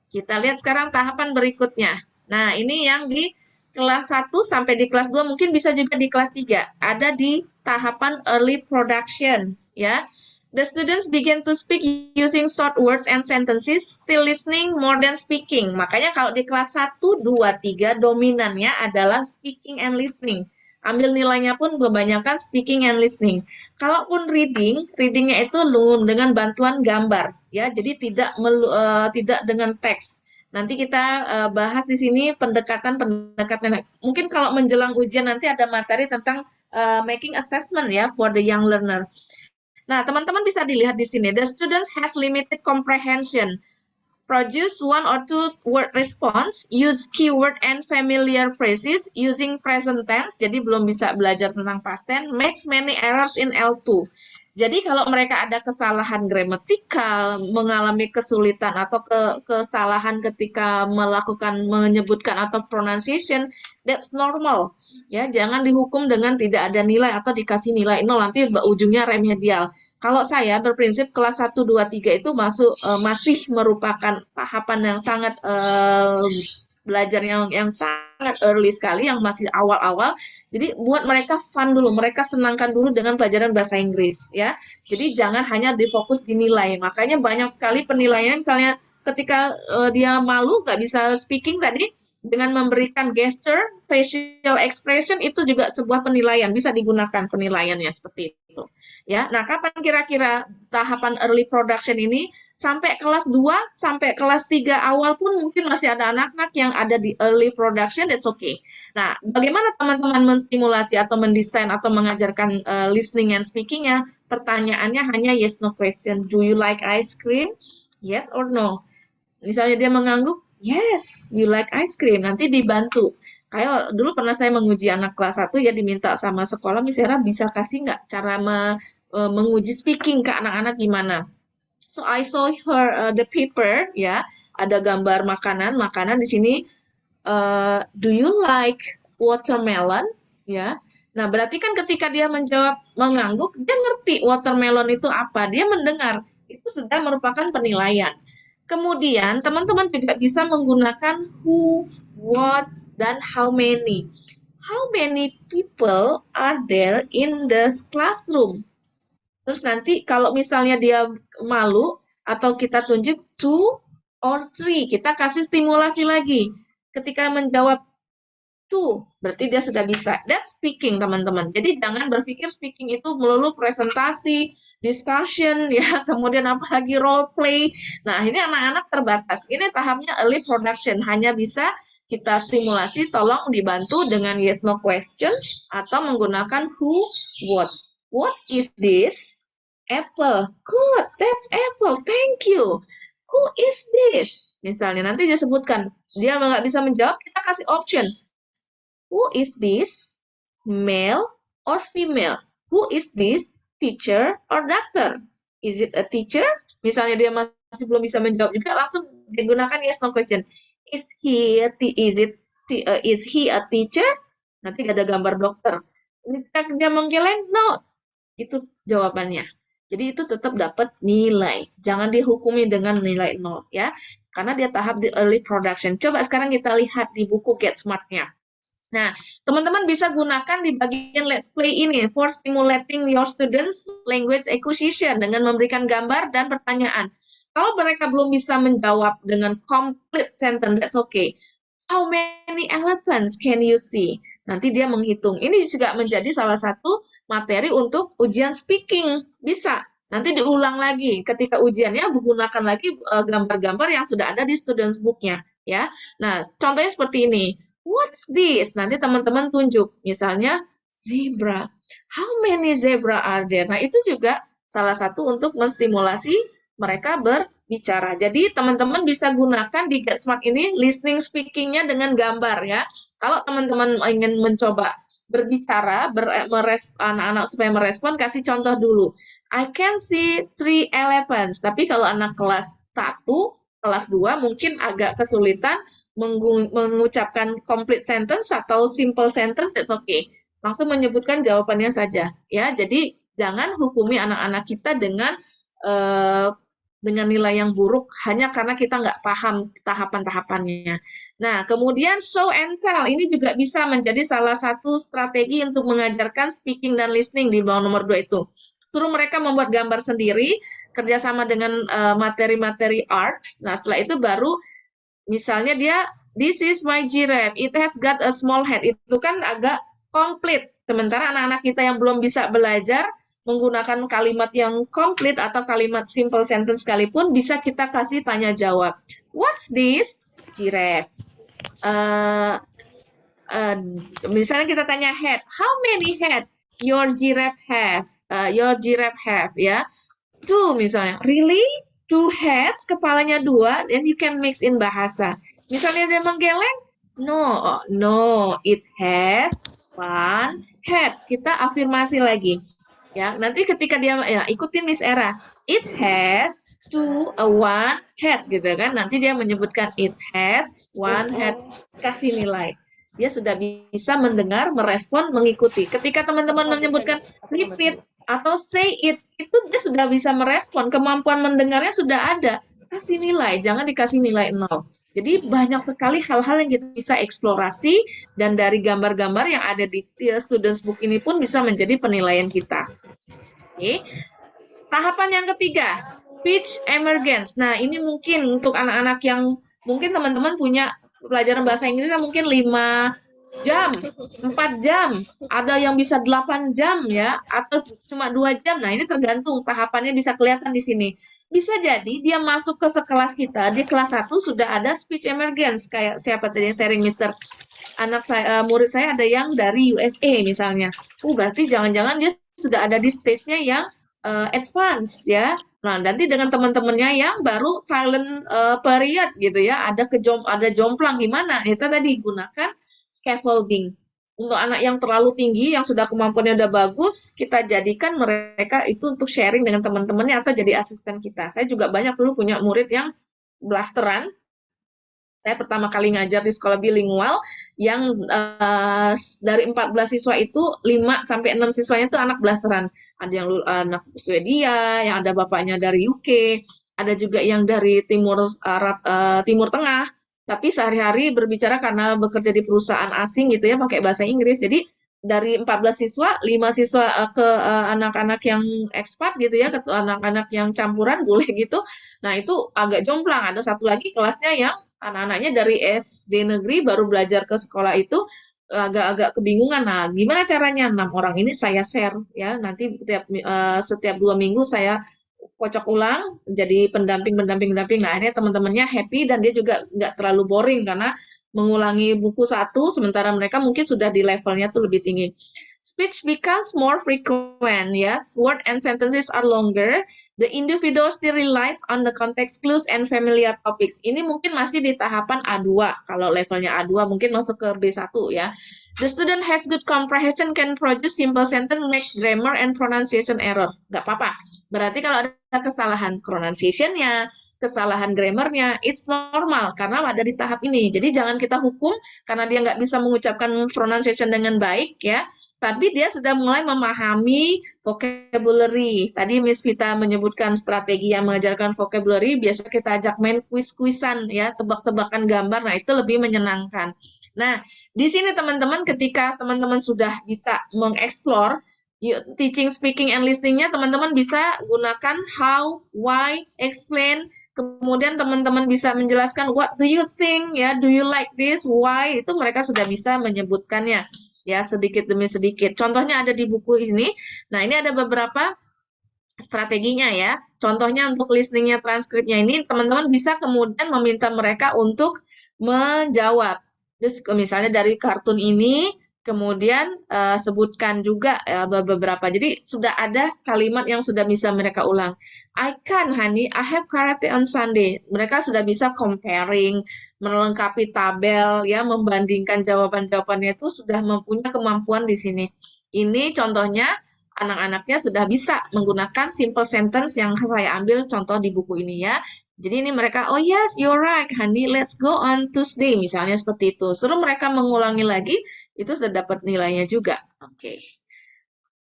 kita lihat sekarang tahapan berikutnya. Nah, ini yang di kelas 1 sampai di kelas 2, mungkin bisa juga di kelas 3. Ada di tahapan early production, ya. The students begin to speak using short words and sentences, still listening more than speaking. Makanya kalau di kelas 1, 2, 3, dominannya adalah speaking and listening. ambil nilainya pun kebanyakan speaking and listening. Kalaupun readingnya itu dengan bantuan gambar, ya. Jadi tidak dengan teks. Nanti kita bahas di sini pendekatan. Mungkin kalau menjelang ujian nanti ada materi tentang making assessment ya for the young learner. Nah, teman-teman bisa dilihat di sini. The students has limited comprehension. Produce one or two word response, use keyword and familiar phrases using present tense, jadi belum bisa belajar tentang past tense, makes many errors in L2. Jadi kalau mereka ada kesalahan gramatikal, mengalami kesulitan atau kesalahan ketika menyebutkan atau pronunciation, that's normal. Ya, jangan dihukum dengan tidak ada nilai atau dikasih nilai 0, nanti ujungnya remedial. Kalau saya berprinsip kelas 1, 2, 3 itu masih merupakan tahapan yang sangat belajar yang sangat early sekali, yang masih awal-awal. Jadi buat mereka fun dulu, mereka senangkan dulu dengan pelajaran bahasa Inggris ya. Jadi jangan hanya difokus di nilai. Makanya banyak sekali penilaian, misalnya ketika dia malu nggak bisa speaking tadi, dengan memberikan gesture, facial expression itu juga sebuah penilaian, bisa digunakan penilaiannya seperti itu. Ya, nah kapan kira-kira tahapan early production ini? Sampai kelas 2, sampai kelas 3 awal pun mungkin masih ada anak-anak yang ada di early production, that's okay. Nah, bagaimana teman-teman menstimulasi atau mendesain atau mengajarkan listening and speaking-nya? Pertanyaannya hanya yes no question. Do you like ice cream? Yes or no? Misalnya dia mengangguk, yes, you like ice cream. Nanti dibantu. Kayak dulu pernah saya menguji anak kelas 1 ya, diminta sama sekolah, Miss Era bisa kasih nggak cara menguji speaking ke anak-anak gimana? So I saw her the paper ya, ada gambar makanan di sini. Do you like watermelon? Ya. Nah, berarti kan ketika dia menjawab mengangguk, dia ngerti watermelon itu apa, dia mendengar. Itu sudah merupakan penilaian. Kemudian teman-teman juga bisa menggunakan who, what, dan how many. How many people are there in the classroom? Terus nanti kalau misalnya dia malu atau kita tunjuk 2 or 3, kita kasih stimulasi lagi. Ketika menjawab 2, berarti dia sudah bisa. That's speaking, teman-teman. Jadi jangan berpikir speaking itu melulu presentasi, discussion, ya, kemudian apalagi role play. Nah, ini anak-anak terbatas. Ini tahapnya early production, hanya bisa kita stimulasi, tolong dibantu dengan yes no questions atau menggunakan who, what. What is this? Apple. Good, that's apple. Thank you. Who is this? Misalnya nanti dia sebutkan, dia nggak bisa menjawab, kita kasih option. Who is this? Male or female? Who is this? Teacher or doctor? Is it a teacher? Misalnya dia masih belum bisa menjawab juga, langsung digunakan yes no question. Is he a teacher? Nanti ada gambar dokter. Ketika dia menggeleng, no. Itu jawabannya. Jadi itu tetap dapat nilai. Jangan dihukumi dengan nilai 0 ya. Karena dia tahap di early production. Coba sekarang kita lihat di buku Get Smart-nya. Nah, teman-teman bisa gunakan di bagian Let's Play ini for stimulating your students language acquisition dengan memberikan gambar dan pertanyaan. Kalau mereka belum bisa menjawab dengan complete sentence, that's okay. How many elephants can you see? Nanti dia menghitung. Ini juga menjadi salah satu materi untuk ujian speaking. Bisa. Nanti diulang lagi. Ketika ujiannya, gunakan lagi gambar-gambar yang sudah ada di students book-nya. Ya. Nah, contohnya seperti ini. What's this? Nanti teman-teman tunjuk. Misalnya, zebra. How many zebra are there? Nah, itu juga salah satu untuk menstimulasi mereka berbicara. Jadi, teman-teman bisa gunakan di Get Smart ini listening speaking-nya dengan gambar ya. Kalau teman-teman ingin mencoba berbicara, anak-anak supaya merespon, kasih contoh dulu. I can see 3 elephants. Tapi kalau anak kelas 1, kelas 2 mungkin agak kesulitan mengucapkan complete sentence atau simple sentence, it's okay. Langsung menyebutkan jawabannya saja. Ya, jadi jangan hukumi anak-anak kita dengan nilai yang buruk hanya karena kita nggak paham tahapan-tahapannya. Nah, kemudian show and tell. Ini juga bisa menjadi salah satu strategi untuk mengajarkan speaking dan listening di bawah nomor 2 itu. Suruh mereka membuat gambar sendiri, kerjasama dengan materi-materi arts. Nah, setelah itu baru misalnya dia, this is my giraffe, it has got a small head. Itu kan agak komplit. Sementara anak-anak kita yang belum bisa belajar menggunakan kalimat yang komplit atau kalimat simple sentence sekalipun bisa kita kasih tanya jawab. What's this? Giraffe. Misalnya kita tanya head. How many head your giraffe have? Ya. 2 misalnya. Really? 2 heads, kepalanya 2, then you can mix in bahasa. Misalnya dia menggeleng, no, it has 1 head. Kita afirmasi lagi. Ya, nanti ketika dia ikutin Miss Era, it has 1 head gitu kan. Nanti dia menyebutkan it has 1 head, kasih nilai. Dia sudah bisa mendengar, merespon, mengikuti. Ketika teman-teman menyebutkan repeat atau say it, itu dia sudah bisa merespon, kemampuan mendengarnya sudah ada. Kasih nilai, jangan dikasih nilai 0. Jadi banyak sekali hal-hal yang kita bisa eksplorasi, dan dari gambar-gambar yang ada di Students Book ini pun bisa menjadi penilaian kita. Oke. Tahapan yang ketiga, speech emergence. Nah, ini mungkin untuk anak-anak yang mungkin teman-teman punya pelajaran bahasa Inggrisnya mungkin 5 jam, 4 jam, ada yang bisa 8 jam ya, atau cuma 2 jam. Nah, ini tergantung, tahapannya bisa kelihatan di sini. Bisa jadi dia masuk ke sekelas kita, di kelas 1 sudah ada speech emergence, kayak siapa tadi yang sharing murid saya ada yang dari USA misalnya. Berarti jangan-jangan dia sudah ada di stage-nya yang advance ya. Nah, nanti dengan teman-temannya yang baru silent period gitu ya, ada jomplang gimana? Kita tadi gunakan scaffolding. Untuk anak yang terlalu tinggi, yang sudah kemampuannya udah bagus, kita jadikan mereka itu untuk sharing dengan teman-temannya atau jadi asisten kita. Saya juga banyak dulu punya murid yang blasteran. Saya pertama kali ngajar di sekolah bilingual, yang dari 14 siswa itu 5-6 siswanya itu anak blasteran. Ada yang anak Swedia, yang ada bapaknya dari UK, ada juga yang dari Timur Tengah. Tapi sehari-hari berbicara karena bekerja di perusahaan asing gitu ya, pakai bahasa Inggris. Jadi dari 14 siswa, 5 siswa ke anak-anak yang expat gitu ya, ke anak-anak yang campuran boleh gitu. Nah, itu agak jomplang. Ada satu lagi kelasnya yang anak-anaknya dari SD negeri baru belajar ke sekolah itu agak-agak kebingungan. Nah, gimana caranya? 6 orang ini saya share ya. Nanti setiap 2 minggu saya kocok ulang jadi pendamping. Nah, ini teman-temannya happy dan dia juga nggak terlalu boring karena mengulangi buku satu sementara mereka mungkin sudah di levelnya tuh lebih tinggi. Speech becomes more frequent, yes. Word and sentences are longer. The individual still relies on the context clues and familiar topics. Ini mungkin masih di tahapan A2. Kalau levelnya A2 mungkin masuk ke B1 ya. The student has good comprehension, can produce simple sentence, makes grammar and pronunciation error. Nggak apa-apa. Berarti kalau ada kesalahan pronunciation-nya, kesalahan grammarnya, it's normal karena ada di tahap ini. Jadi jangan kita hukum karena dia nggak bisa mengucapkan pronunciation dengan baik ya. Tapi dia sudah mulai memahami vocabulary. Tadi Miss Vita menyebutkan strategi yang mengajarkan vocabulary, biasa kita ajak main kuis-kuisan ya, tebak-tebakan gambar. Nah, itu lebih menyenangkan. Nah, di sini teman-teman ketika teman-teman sudah bisa mengeksplor teaching, speaking, and listening-nya, teman-teman bisa gunakan how, why, explain. Kemudian teman-teman bisa menjelaskan what do you think, ya, do you like this, why, itu mereka sudah bisa menyebutkannya. Ya, sedikit demi sedikit. Contohnya ada di buku ini. Nah, ini ada beberapa strateginya ya. Contohnya untuk listening-nya, transkripnya ini, teman-teman bisa kemudian meminta mereka untuk menjawab. Terus misalnya dari kartun ini, kemudian sebutkan juga beberapa. Jadi sudah ada kalimat yang sudah bisa mereka ulang. I can, honey, I have karate on Sunday. Mereka sudah bisa comparing, melengkapi tabel, ya, membandingkan jawaban-jawabannya itu sudah mempunyai kemampuan di sini. Ini contohnya anak-anaknya sudah bisa menggunakan simple sentence yang saya ambil contoh di buku ini ya. Jadi ini mereka, oh yes, you're right, honey, let's go on Tuesday, misalnya seperti itu. Suruh mereka mengulangi lagi, itu sudah dapat nilainya juga. Oke.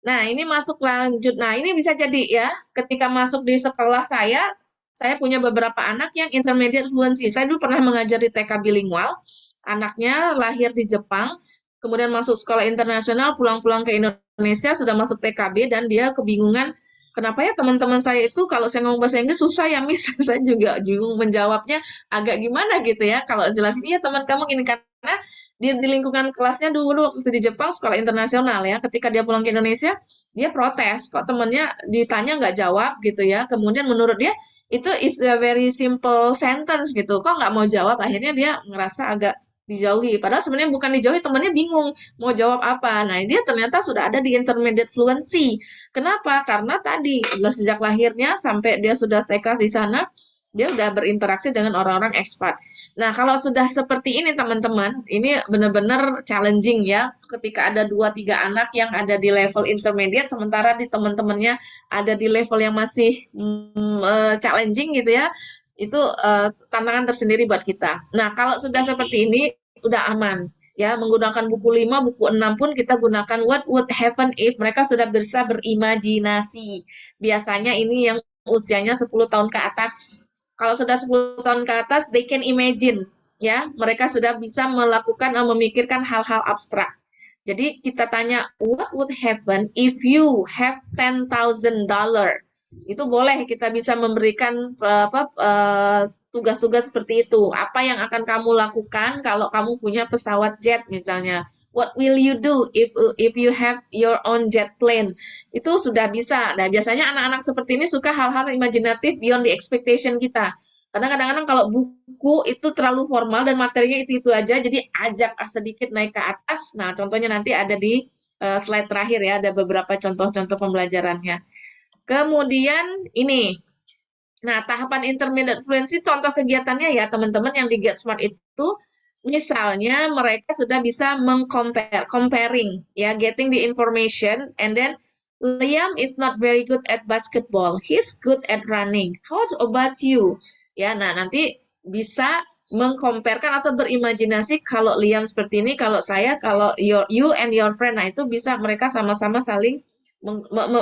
Nah, ini masuk lanjut. Nah, ini bisa jadi ya, ketika masuk di sekolah saya punya beberapa anak yang intermediate fluency. Saya dulu pernah mengajar di TK bilingual, anaknya lahir di Jepang, kemudian masuk sekolah internasional, pulang-pulang ke Indonesia, sudah masuk TKB, dan dia kebingungan, kenapa ya teman-teman saya itu kalau saya ngomong bahasa Inggris susah ya, Miss. Saya juga bingung menjawabnya agak gimana gitu ya. Kalau jelasin, iya teman kamu gini, karena karena di lingkungan kelasnya dulu waktu di Jepang sekolah internasional ya, ketika dia pulang ke Indonesia dia protes kok temennya ditanya nggak jawab gitu ya, kemudian menurut dia itu is a very simple sentence gitu, kok nggak mau jawab, akhirnya dia ngerasa agak dijauhi, padahal sebenarnya bukan dijauhi, temennya bingung mau jawab apa. Nah dia ternyata sudah ada di intermediate fluency. Kenapa? Karena tadi sejak lahirnya sampai dia sudah TK di sana dia udah berinteraksi dengan orang-orang ekspat. Nah, kalau sudah seperti ini teman-teman, ini benar-benar challenging ya, ketika ada 2-3 anak yang ada di level intermediate, sementara di teman-temannya ada di level yang masih challenging gitu ya, itu tantangan tersendiri buat kita. Nah, kalau sudah seperti ini, udah aman. Ya, menggunakan buku 5, buku 6 pun kita gunakan what would happen if, mereka sudah bisa berimajinasi. Biasanya ini yang usianya 10 tahun ke atas. Kalau sudah 10 tahun ke atas, they can imagine, ya. Mereka sudah bisa melakukan memikirkan hal-hal abstrak. Jadi kita tanya, what would happen if you have $10,000? Itu boleh kita bisa memberikan tugas-tugas seperti itu. Apa yang akan kamu lakukan kalau kamu punya pesawat jet misalnya? What will you do if you have your own jet plane? Itu sudah bisa. Nah, biasanya anak-anak seperti ini suka hal-hal imajinatif beyond the expectation kita. Karena kadang-kadang kalau buku itu terlalu formal dan materinya itu aja, jadi ajak sedikit naik ke atas. Nah, contohnya nanti ada di slide terakhir ya, ada beberapa contoh-contoh pembelajarannya. Kemudian ini, nah tahapan intermediate fluency, contoh kegiatannya ya teman-teman yang di Get Smart itu, misalnya mereka sudah bisa comparing, ya, getting the information, and then Liam is not very good at basketball, he's good at running. How about you? Ya, nah nanti bisa mengkomparkan atau berimajinasi kalau Liam seperti ini, kalau saya, kalau you and your friend, nah itu bisa mereka sama-sama saling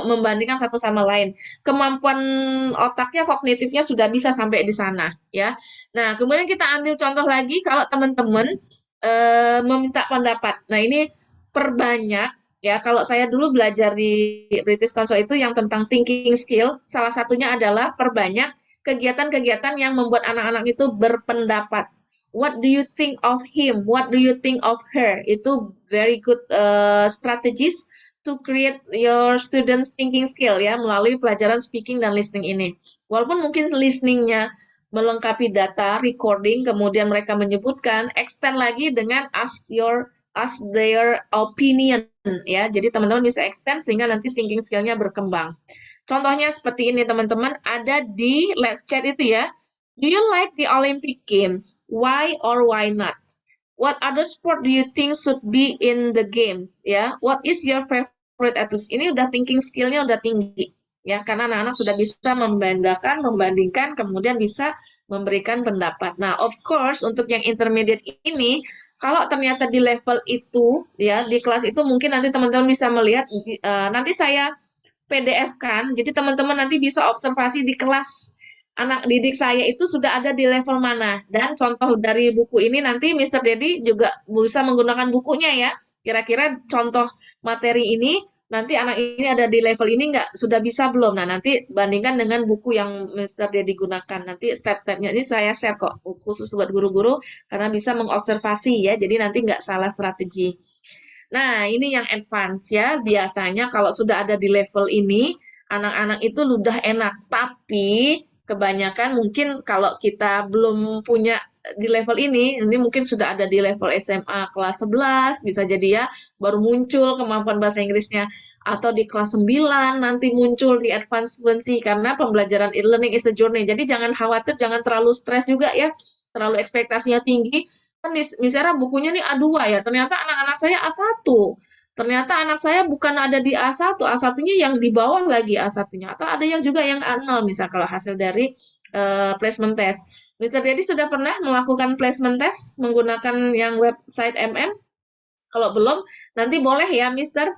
membandingkan satu sama lain. Kemampuan otaknya, kognitifnya sudah bisa sampai di sana, ya. Nah, kemudian kita ambil contoh lagi kalau teman-teman meminta pendapat. Nah, ini perbanyak ya. Kalau saya dulu belajar di British Council itu yang tentang thinking skill, salah satunya adalah perbanyak kegiatan-kegiatan yang membuat anak-anak itu berpendapat. What do you think of him? What do you think of her? Itu very good strategies to create your students thinking skill ya, melalui pelajaran speaking dan listening ini. Walaupun mungkin listeningnya melengkapi data, recording, kemudian mereka menyebutkan, extend lagi dengan ask their opinion ya. Jadi teman-teman bisa extend sehingga nanti thinking skill-nya berkembang. Contohnya seperti ini teman-teman, ada di Let's Chat itu ya. Do you like the Olympic Games? Why or why not? What other sport do you think should be in the games? Ya, what is your favorite athlete? Ini udah thinking skill-nya udah tinggi, ya, karena anak-anak sudah bisa membandingkan, kemudian bisa memberikan pendapat. Nah, of course, untuk yang intermediate ini, kalau ternyata di level itu, ya, di kelas itu mungkin nanti teman-teman bisa melihat, nanti saya PDF-kan, jadi teman-teman nanti bisa observasi di kelas anak didik saya itu sudah ada di level mana. Dan contoh dari buku ini nanti Mr. Dedi juga bisa menggunakan bukunya ya. Kira-kira contoh materi ini nanti anak ini ada di level ini nggak, sudah bisa belum? Nah, nanti bandingkan dengan buku yang Mr. Dedi gunakan. Nanti step-stepnya ini saya share kok, khusus buat guru-guru, karena bisa mengobservasi ya, jadi nanti nggak salah strategi. Nah, ini yang advance ya, biasanya kalau sudah ada di level ini, anak-anak itu udah enak, tapi kebanyakan mungkin kalau kita belum punya di level ini mungkin sudah ada di level SMA kelas 11, bisa jadi ya, baru muncul kemampuan bahasa Inggrisnya, atau di kelas 9 nanti muncul di advanced fluency, karena pembelajaran e-learning is a journey, jadi jangan khawatir, jangan terlalu stres juga ya, terlalu ekspektasinya tinggi, kan misalnya bukunya nih A2 ya, ternyata anak-anak saya A1, ternyata anak saya bukan ada di A1, A1-nya yang di bawah lagi A1-nya. Atau ada yang juga yang A0, misal kalau hasil dari placement test. Mr. Dedi sudah pernah melakukan placement test menggunakan yang website MM? Kalau belum, nanti boleh ya, Mr.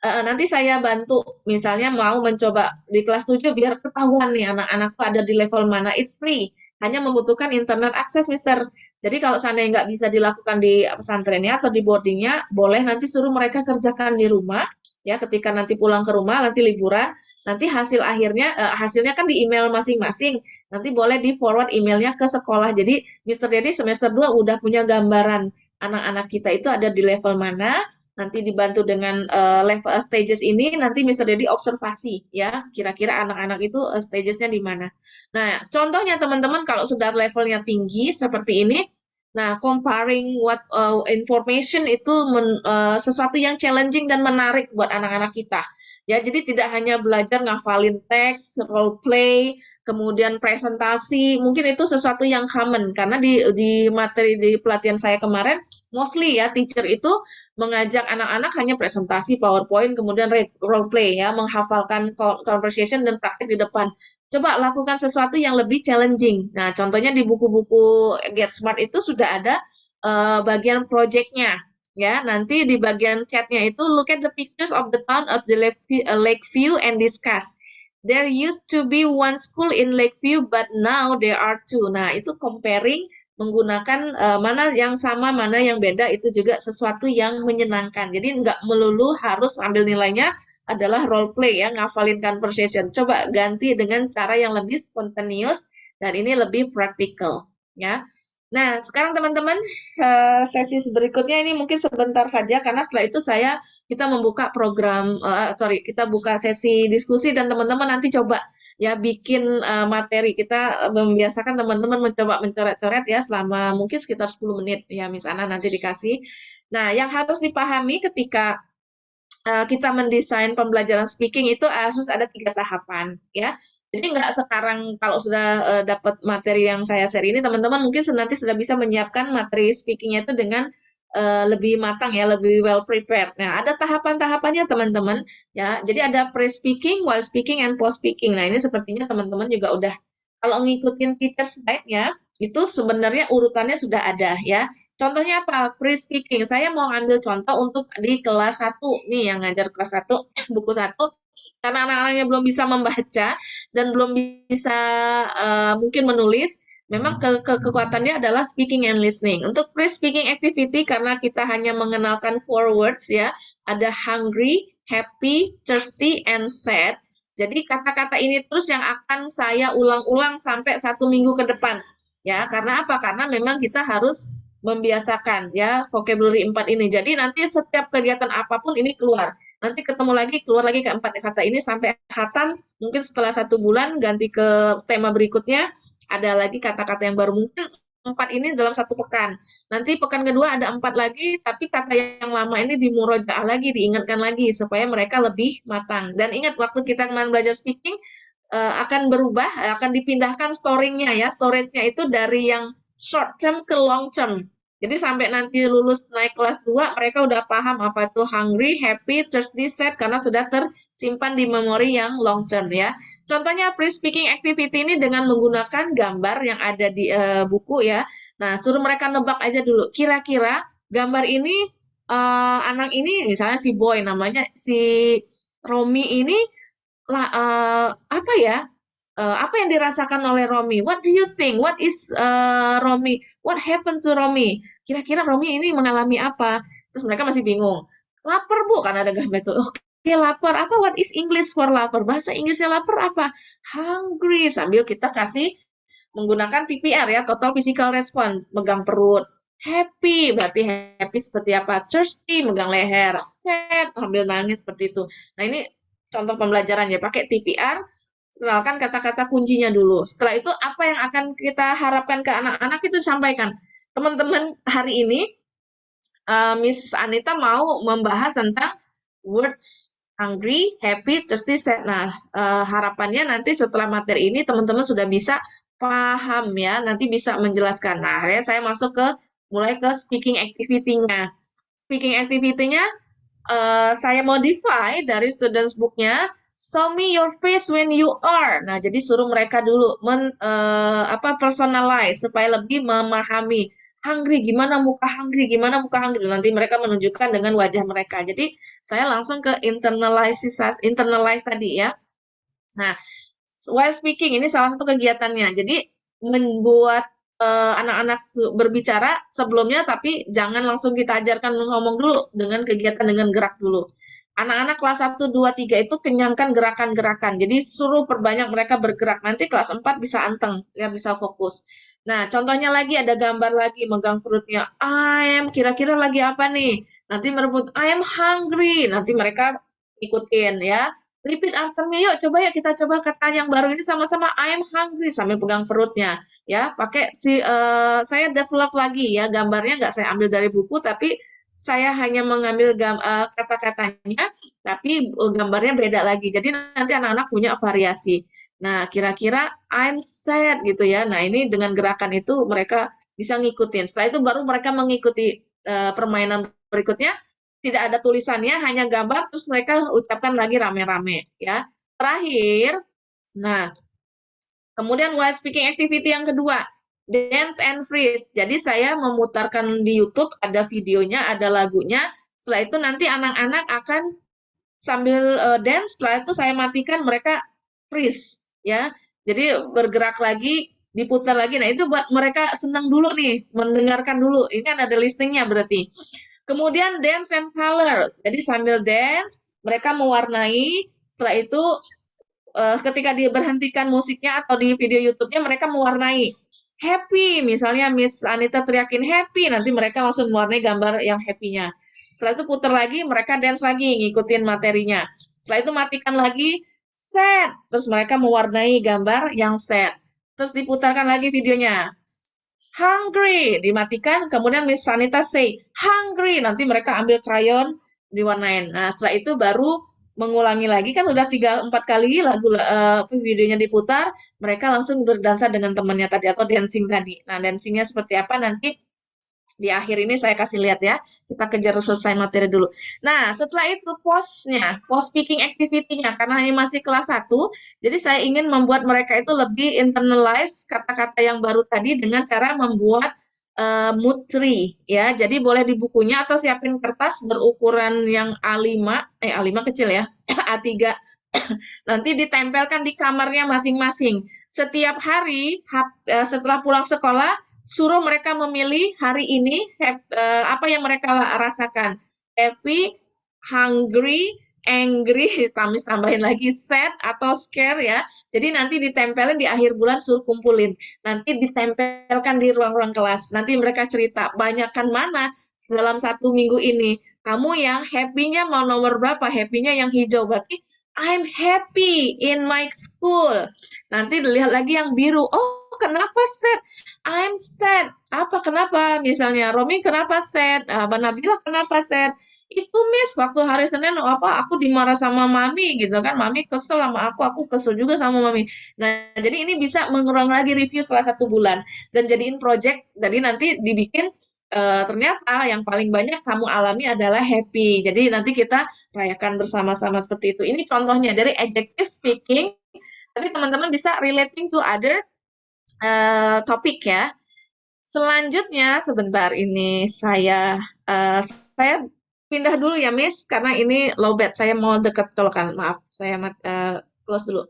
Nanti saya bantu, misalnya mau mencoba di kelas 7 biar ketahuan nih anak-anakku ada di level mana. It's free, hanya membutuhkan internet akses, Mr. Jadi kalau seandainya nggak bisa dilakukan di pesantrennya atau di boardingnya, boleh nanti suruh mereka kerjakan di rumah, ya, ketika nanti pulang ke rumah, nanti liburan, nanti hasilnya kan di email masing-masing, nanti boleh di forward emailnya ke sekolah. Jadi Mr. Dedi semester 2 udah punya gambaran anak-anak kita itu ada di level mana. Nanti dibantu dengan level stages ini, nanti Mr. Dedi observasi ya, kira-kira anak-anak itu stagesnya di mana. Nah, contohnya teman-teman kalau sudah levelnya tinggi seperti ini, nah comparing what information itu sesuatu yang challenging dan menarik buat anak-anak kita. Ya, jadi tidak hanya belajar ngafalin teks, role play, kemudian presentasi, mungkin itu sesuatu yang common karena di materi di pelatihan saya kemarin mostly ya teacher itu mengajak anak-anak hanya presentasi PowerPoint, kemudian role play ya, menghafalkan conversation dan praktik di depan. Coba lakukan sesuatu yang lebih challenging. Nah, contohnya di buku-buku Get Smart itu sudah ada bagian project-nya. Ya, nanti di bagian chatnya itu look at the pictures of the town of the Lakeview and discuss. There used to be one school in Lakeview, but now there are two. Nah, itu comparing menggunakan mana yang sama, mana yang beda, itu juga sesuatu yang menyenangkan. Jadi nggak melulu harus ambil nilainya adalah role play ya, ngafalin conversation. Coba ganti dengan cara yang lebih spontaneous dan ini lebih practical ya. Nah, sekarang teman-teman sesi berikutnya ini mungkin sebentar saja karena setelah itu kita membuka program kita buka sesi diskusi dan teman-teman nanti coba ya bikin materi. Kita membiasakan teman-teman mencoba mencoret-coret ya selama mungkin sekitar 10 menit ya Miss Ana nanti dikasih. Nah, yang harus dipahami ketika kita mendesain pembelajaran speaking itu harus ada 3 tahapan ya. Jadi nggak sekarang kalau sudah dapat materi yang saya share ini teman-teman mungkin nanti sudah bisa menyiapkan materi speakingnya itu dengan lebih matang ya, lebih well prepared. Nah, ada tahapan-tahapannya teman-teman ya. Jadi ada pre-speaking, while speaking, and post-speaking. Nah, ini sepertinya teman-teman juga udah kalau ngikutin teacher slide-nya itu sebenarnya urutannya sudah ada ya. Contohnya apa? Pre-speaking. Saya mau ambil contoh untuk di kelas 1 nih yang ngajar kelas 1 buku 1 karena anak-anaknya belum bisa membaca dan belum bisa mungkin menulis. Memang kekuatannya adalah speaking and listening. Untuk pre-speaking activity, karena kita hanya mengenalkan 4 words ya, ada hungry, happy, thirsty, and sad. Jadi kata-kata ini terus yang akan saya ulang-ulang sampai 1 minggu ke depan. Ya, karena apa? Karena memang kita harus membiasakan ya vocabulary 4 ini. Jadi nanti setiap kegiatan apapun ini keluar. Nanti ketemu lagi, keluar lagi ke 4 kata ini sampai khatam. Mungkin setelah 1 bulan ganti ke tema berikutnya, ada lagi kata-kata yang baru. Mungkin 4 ini dalam 1 pekan. Nanti pekan kedua ada 4 lagi, tapi kata yang lama ini dimurojaah lagi, diingatkan lagi, supaya mereka lebih matang. Dan ingat, waktu kita kemarin belajar speaking, akan berubah, akan dipindahkan storing-nya ya. Storage-nya itu dari yang short term ke long term. Jadi sampai nanti lulus naik kelas 2, mereka udah paham apa itu hungry, happy, thirsty, sad, karena sudah tersimpan di memori yang long term ya. Contohnya pre-speaking activity ini dengan menggunakan gambar yang ada di buku ya. Nah, suruh mereka nebak aja dulu. Kira-kira gambar ini, anak ini, misalnya si Boy, namanya si Romi ini, apa ya? Apa yang dirasakan oleh Romi? What do you think? What is Romi? What happened to Romi? Kira-kira Romi ini mengalami apa? Terus mereka masih bingung. Lapar Bu, kan ada gambar itu. Oke, lapar. Apa what is English for lapar? Bahasa Inggrisnya lapar apa? Hungry. Sambil kita kasih menggunakan TPR ya, total physical response. Megang perut. Happy, berarti happy seperti apa? Thirsty, megang leher. Sad, sambil nangis seperti itu. Nah, ini contoh pembelajaran ya, pakai TPR. Kenalkan kata-kata kuncinya dulu. Setelah itu apa yang akan kita harapkan ke anak-anak itu sampaikan. Teman-teman, hari ini Miss Anita mau membahas tentang words hungry, happy, thirsty, sad. Nah, harapannya nanti setelah materi ini teman-teman sudah bisa paham ya, nanti bisa menjelaskan. Nah, saya masuk mulai ke speaking activity-nya. Speaking activity-nya saya modify dari students book-nya. Show me your face when you are. Nah, jadi suruh mereka dulu personalize supaya lebih memahami. Hungry, gimana muka hungry, gimana muka hungry. Nanti mereka menunjukkan dengan wajah mereka. Jadi saya langsung ke internalize tadi ya. Nah, while speaking ini salah satu kegiatannya. Jadi membuat anak-anak berbicara sebelumnya, tapi jangan langsung kita ajarkan ngomong dulu dengan kegiatan dengan gerak dulu. Anak-anak kelas 1, 2, 3 itu kenyangkan gerakan-gerakan. Jadi suruh perbanyak mereka bergerak. Nanti kelas 4 bisa anteng, ya bisa fokus. Nah, contohnya lagi ada gambar lagi megang perutnya. Kira-kira lagi apa nih? Nanti merebut I am hungry. Nanti mereka ikutin ya. Repeat after me yuk. Coba ya kita coba kata yang baru ini sama-sama I am hungry sambil pegang perutnya ya. Pakai saya develop lagi ya gambarnya nggak saya ambil dari buku tapi saya hanya mengambil kata-katanya tapi gambarnya beda lagi. Jadi nanti anak-anak punya variasi. Nah, kira-kira I'm sad gitu ya. Nah, ini dengan gerakan itu mereka bisa ngikutin. Setelah itu baru mereka mengikuti permainan berikutnya. Tidak ada tulisannya, hanya gambar, terus mereka ucapkan lagi rame-rame ya. Terakhir, nah, kemudian while speaking activity yang kedua, dance and freeze. Jadi saya memutarkan di YouTube, ada videonya, ada lagunya. Setelah itu nanti anak-anak akan sambil dance, setelah itu saya matikan mereka freeze ya. Jadi bergerak lagi, diputar lagi. Nah, itu buat mereka senang dulu nih, mendengarkan dulu. Ini kan ada listeningnya berarti. Kemudian dance and colors. Jadi sambil dance, mereka mewarnai. Setelah itu ketika diberhentikan musiknya atau di video YouTube-nya mereka mewarnai happy, misalnya Miss Anita teriakin happy, nanti mereka langsung mewarnai gambar yang happy-nya. Setelah itu putar lagi, mereka dance lagi, ngikutin materinya. Setelah itu matikan lagi, sad, terus mereka mewarnai gambar yang sad. Terus diputarkan lagi videonya. Hungry, dimatikan, kemudian Miss Sanita say, hungry, nanti mereka ambil krayon, diwarnain. Nah, setelah itu baru mengulangi lagi, kan udah 3-4 kali videonya diputar, mereka langsung berdansa dengan temannya tadi, atau dancing tadi. Nah, dancingnya seperti apa nanti di akhir ini saya kasih lihat ya. Kita kejar selesai materi dulu. Nah, setelah itu post speaking activity-nya, karena ini masih kelas 1, jadi saya ingin membuat mereka itu lebih internalize kata-kata yang baru tadi dengan cara membuat mood tree ya. Jadi boleh di bukunya atau siapin kertas berukuran yang A5 kecil ya, A3. Nanti ditempelkan di kamarnya masing-masing. Setiap hari setelah pulang sekolah suruh mereka memilih hari ini apa yang mereka rasakan. Happy, hungry, angry, tambahin lagi sad atau scare ya. Jadi nanti ditempelin di akhir bulan suruh kumpulin. Nanti ditempelkan di ruang-ruang kelas. Nanti mereka cerita, banyakkan mana dalam 1 minggu ini. Kamu yang happy-nya mau nomor berapa? Happy-nya yang hijau. Berarti I'm happy in my school. Nanti dilihat lagi yang biru. Oh, kenapa sad? I'm sad. Apa kenapa? Misalnya Romi kenapa sad? Nabila kenapa sad? Itu Miss waktu hari Senin aku dimarah sama Mami gitu kan. Mami kesel sama aku kesel juga sama Mami. Nah, jadi ini bisa mengulang lagi review setelah 1 bulan dan jadiin project. Jadi nanti dibikin ternyata yang paling banyak kamu alami adalah happy. Jadi nanti kita rayakan bersama-sama seperti itu. Ini contohnya dari adjective speaking, tapi teman-teman bisa relating to other topik ya. Selanjutnya, sebentar ini saya pindah dulu ya, Miss, karena ini lowbat. Saya mau dekat colokan. Maaf, saya close dulu.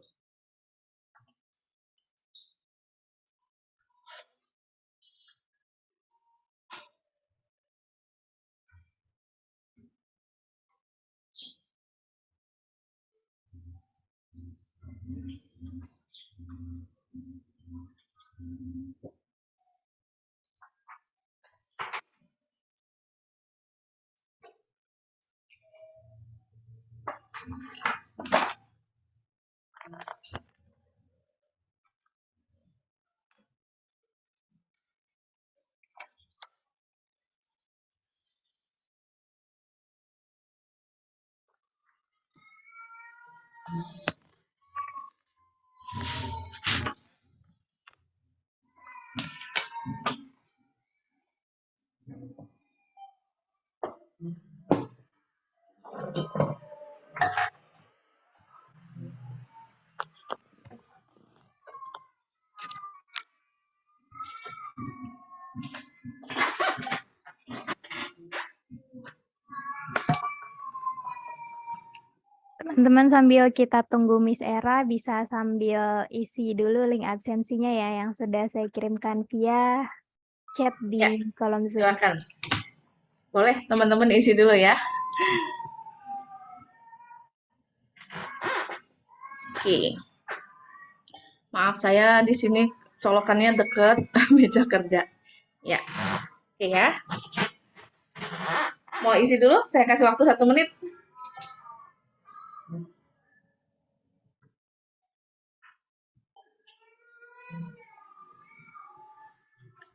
Teman-teman sambil kita tunggu Miss Era bisa sambil isi dulu link absensinya ya yang sudah saya kirimkan via chat di kolom Zoom. Silakan. Boleh teman-teman isi dulu ya. Oke. Maaf saya di sini colokannya deket meja kerja. Ya, oke ya. Mau isi dulu? Saya kasih waktu 1 menit.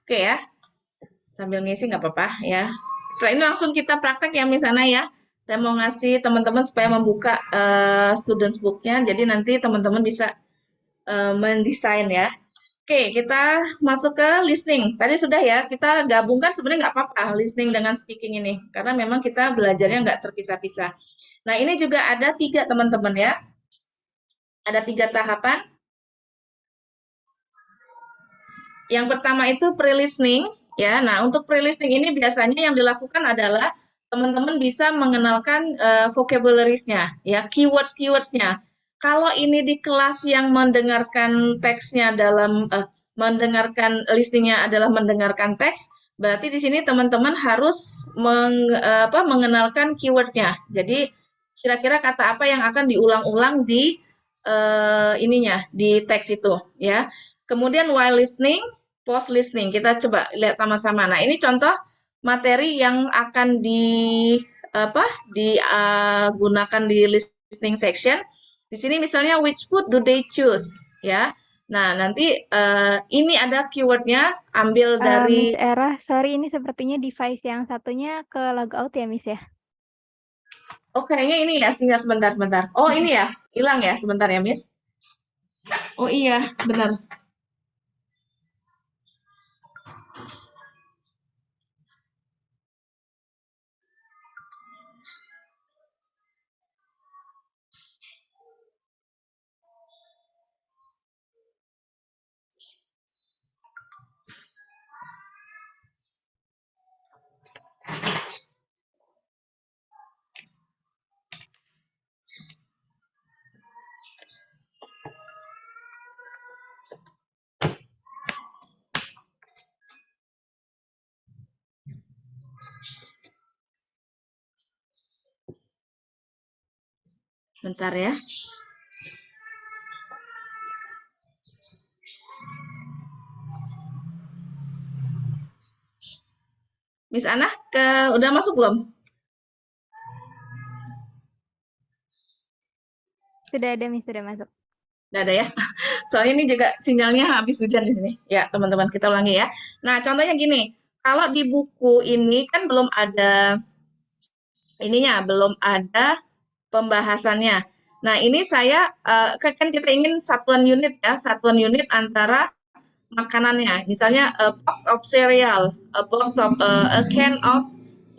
Oke ya, sambil ngisi nggak apa-apa ya. Setelah ini langsung kita praktek ya misalnya ya. Saya mau ngasih teman-teman supaya membuka students book-nya, jadi nanti teman-teman bisa mendesain ya. Oke, kita masuk ke listening. Tadi sudah ya, kita gabungkan sebenarnya nggak apa-apa listening dengan speaking ini, karena memang kita belajarnya nggak terpisah-pisah. Nah, ini juga ada 3 teman-teman ya. Ada 3 tahapan. Yang pertama itu pre-listening ya. Nah, untuk pre-listening ini biasanya yang dilakukan adalah teman-teman bisa mengenalkan vocabularies-nya ya, keywords-keywords-nya. Kalau ini di kelas yang mendengarkan teksnya dalam mendengarkan listening-nya adalah mendengarkan teks, berarti di sini teman-teman harus mengenalkan keyword-nya. Jadi kira-kira kata apa yang akan diulang-ulang di ininya di teks itu ya. Kemudian while listening, post listening. Kita coba lihat sama-sama. Nah, ini contoh materi yang akan digunakan di listening section. Di sini misalnya which food do they choose ya. Nah, nanti ini ada keywordnya, ambil dari Miss Era, sorry ini sepertinya device yang satunya ke logout ya Miss ya. Oh, kayaknya ini ya, sinyal sebentar. Oh, ini ya, hilang ya, sebentar ya, Miss. Oh iya, benar. Bentar ya. Miss Ana, udah masuk belum? Sudah ada Miss, sudah masuk. Udah ada ya. Soalnya ini juga sinyalnya habis hujan di sini. Ya, teman-teman, kita ulangi ya. Nah, contohnya gini. Kalau di buku ini kan belum ada belum ada pembahasannya. Nah, ini saya kan kita ingin satuan unit ya, satuan unit antara makanannya. Misalnya a box of cereal, a can of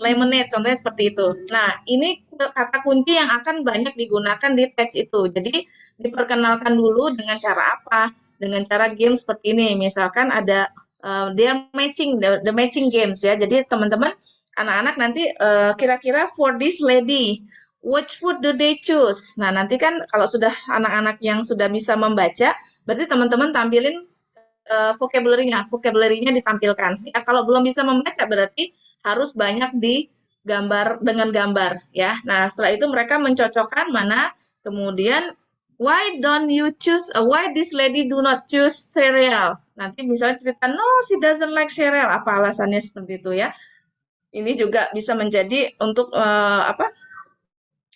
lemonade, contohnya seperti itu. Nah, ini kata kunci yang akan banyak digunakan di teks itu. Jadi, diperkenalkan dulu dengan cara apa? Dengan cara game seperti ini. Misalkan ada the matching games ya. Jadi, teman-teman, anak-anak nanti kira-kira for this lady, which food do they choose? Nah, nanti kan kalau sudah anak-anak yang sudah bisa membaca, berarti teman-teman tampilin vocabulary-nya ditampilkan. Ya, kalau belum bisa membaca berarti harus banyak digambar dengan gambar ya. Nah, setelah itu mereka mencocokkan mana kemudian why this lady do not choose cereal. Nanti misalnya cerita no she doesn't like cereal, apa alasannya seperti itu ya. Ini juga bisa menjadi untuk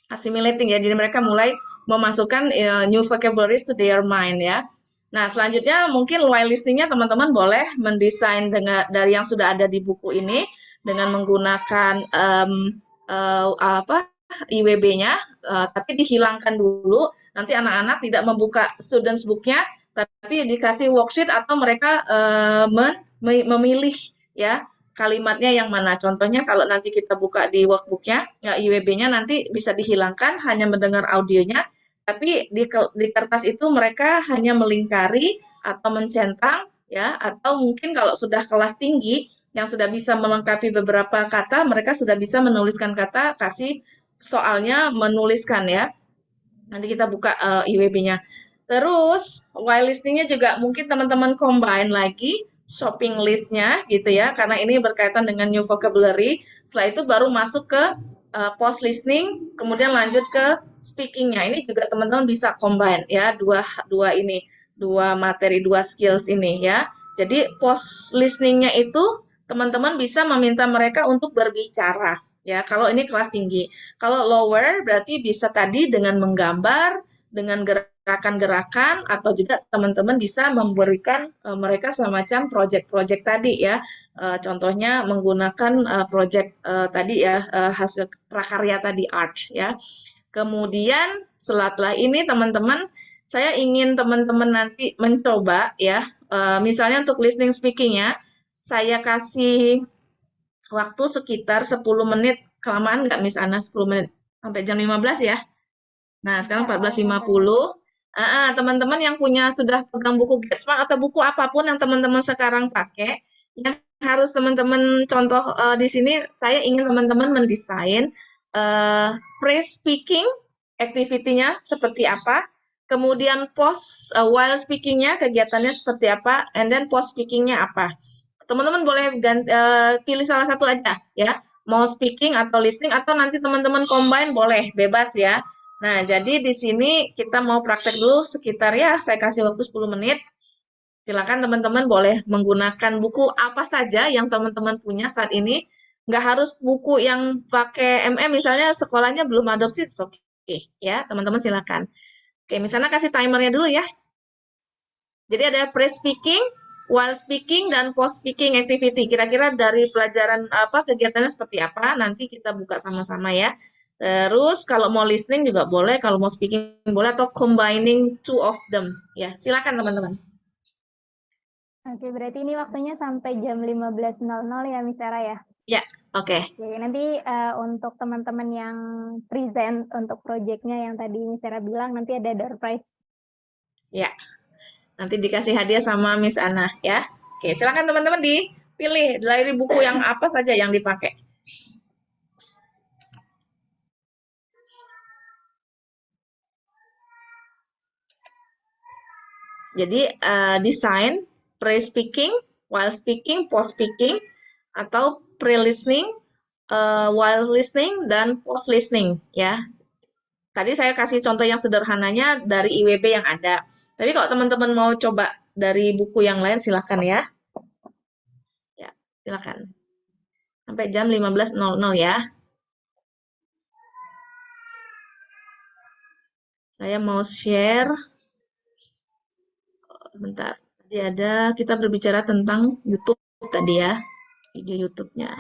assimilating ya. Jadi mereka mulai memasukkan new vocabularies to their mind ya. Nah, selanjutnya mungkin while listening-nya teman-teman boleh mendesain dari yang sudah ada di buku ini dengan menggunakan IWB-nya, tapi dihilangkan dulu. Nanti anak-anak tidak membuka students book-nya, tapi dikasih worksheet atau mereka memilih ya kalimatnya yang mana. Contohnya kalau nanti kita buka di workbook-nya, ya, IWB-nya nanti bisa dihilangkan, hanya mendengar audionya, tapi di kertas itu mereka hanya melingkari atau mencentang, ya, atau mungkin kalau sudah kelas tinggi, yang sudah bisa melengkapi beberapa kata, mereka sudah bisa menuliskan kata, kasih soalnya menuliskan ya. Nanti kita buka IWB-nya. Terus, while listening-nya juga mungkin teman-teman combine lagi, shopping list-nya gitu ya, karena ini berkaitan dengan new vocabulary. Setelah itu baru masuk ke post listening, kemudian lanjut ke speaking-nya. Ini juga teman-teman bisa combine ya, dua dua materi, dua skills ini ya. Jadi post listeningnya itu teman-teman bisa meminta mereka untuk berbicara ya. Kalau ini kelas tinggi. Kalau lower berarti bisa tadi dengan menggambar, dengan gerakan-gerakan, atau juga teman-teman bisa memberikan mereka semacam project-project tadi ya. Contohnya menggunakan project tadi ya, hasil prakarya tadi art ya. Kemudian setelah ini teman-teman, saya ingin teman-teman nanti mencoba ya, misalnya untuk listening speaking-nya, saya kasih waktu sekitar 10 menit, kelamaan nggak Miss Ana 10 menit? Sampai jam 15 ya? Nah, sekarang 14.50. Teman-teman yang sudah pegang buku GetSmart atau buku apapun yang teman-teman sekarang pakai, yang harus teman-teman contoh di sini, saya ingin teman-teman mendesain pre-speaking activity-nya seperti apa, kemudian post while speaking-nya kegiatannya seperti apa, and then post speaking-nya apa. Teman-teman boleh pilih salah satu aja ya, mau speaking atau listening, atau nanti teman-teman combine boleh, bebas ya. Nah, jadi di sini kita mau praktek dulu sekitar ya, saya kasih waktu 10 menit. Silakan teman-teman boleh menggunakan buku apa saja yang teman-teman punya saat ini. Nggak harus buku yang pakai MM, misalnya sekolahnya belum adopsi, oke ya, teman-teman silakan. Oke, misalnya kasih timernya dulu ya. Jadi ada pre-speaking, while speaking, dan post-speaking activity. Kira-kira dari pelajaran kegiatannya seperti apa, nanti kita buka sama-sama ya. Terus kalau mau listening juga boleh, kalau mau speaking boleh, atau combining two of them. Ya, silakan teman-teman. Oke, berarti ini waktunya sampai jam 15.00 ya, Miss Era ya? Ya, oke. Oke, nanti untuk teman-teman yang present untuk proyeknya yang tadi Miss Era bilang, nanti ada door prize. Ya, nanti dikasih hadiah sama Miss Ana ya. Oke, silakan teman-teman dipilih dari buku yang apa saja yang dipakai. Jadi desain pre-speaking, while speaking, post-speaking, atau pre-listening, while listening, dan post-listening ya. Tadi saya kasih contoh yang sederhananya dari IWB yang ada. Tapi kalau teman-teman mau coba dari buku yang lain, silakan ya. Ya, silakan. Sampai jam 15.00 ya. Saya mau share. Bentar. Tadi ada, kita berbicara tentang YouTube tadi ya. Video YouTube-nya.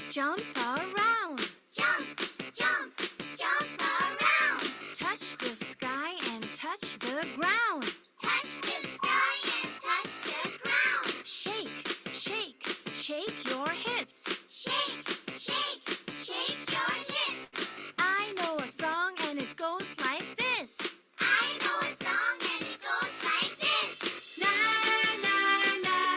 Jump around. Jump, jump, jump around. Touch the sky and touch the ground. Touch the sky and touch the ground. Shake, shake, shake your hips. Shake, shake, shake your hips. I know a song and it goes like this. I know a song and it goes like this. Na, na, na.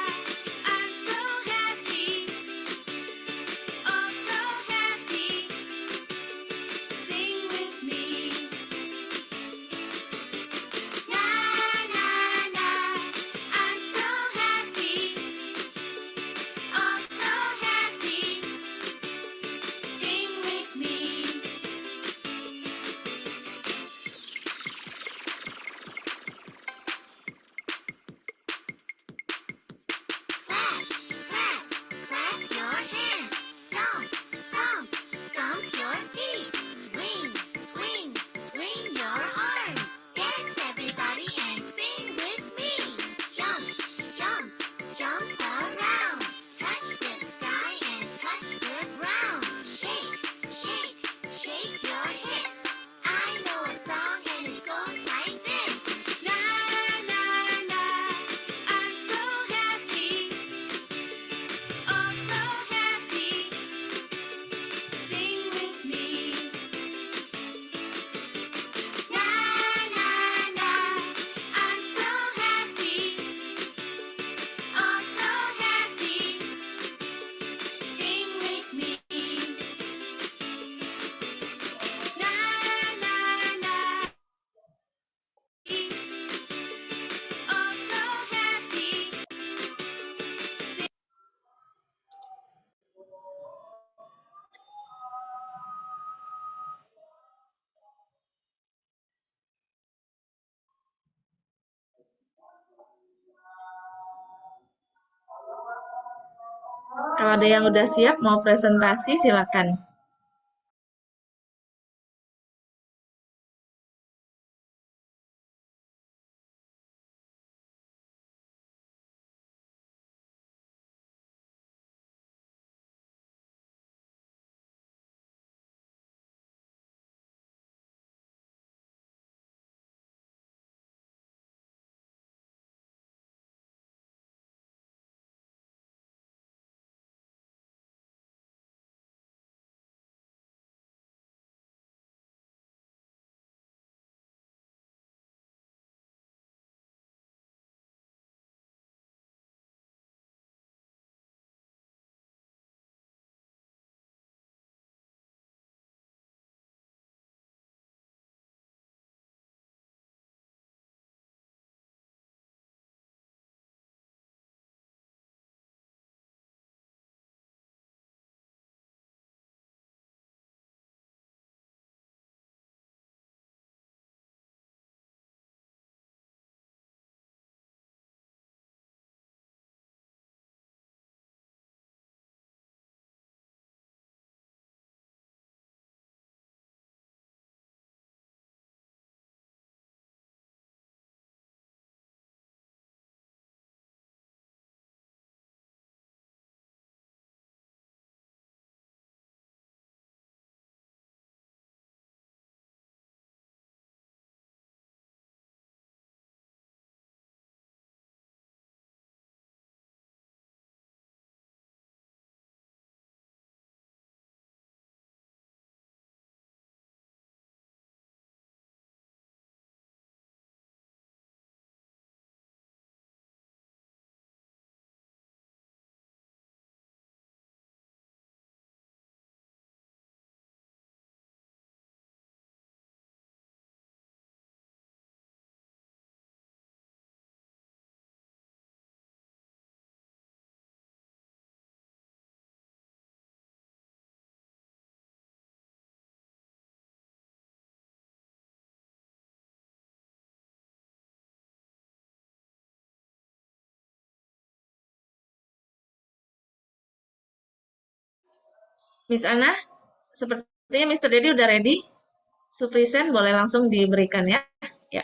Kalau ada yang udah siap mau presentasi, silakan. Miss Ana, sepertinya Mr. Dedi udah ready to present, boleh langsung diberikan ya. Ya.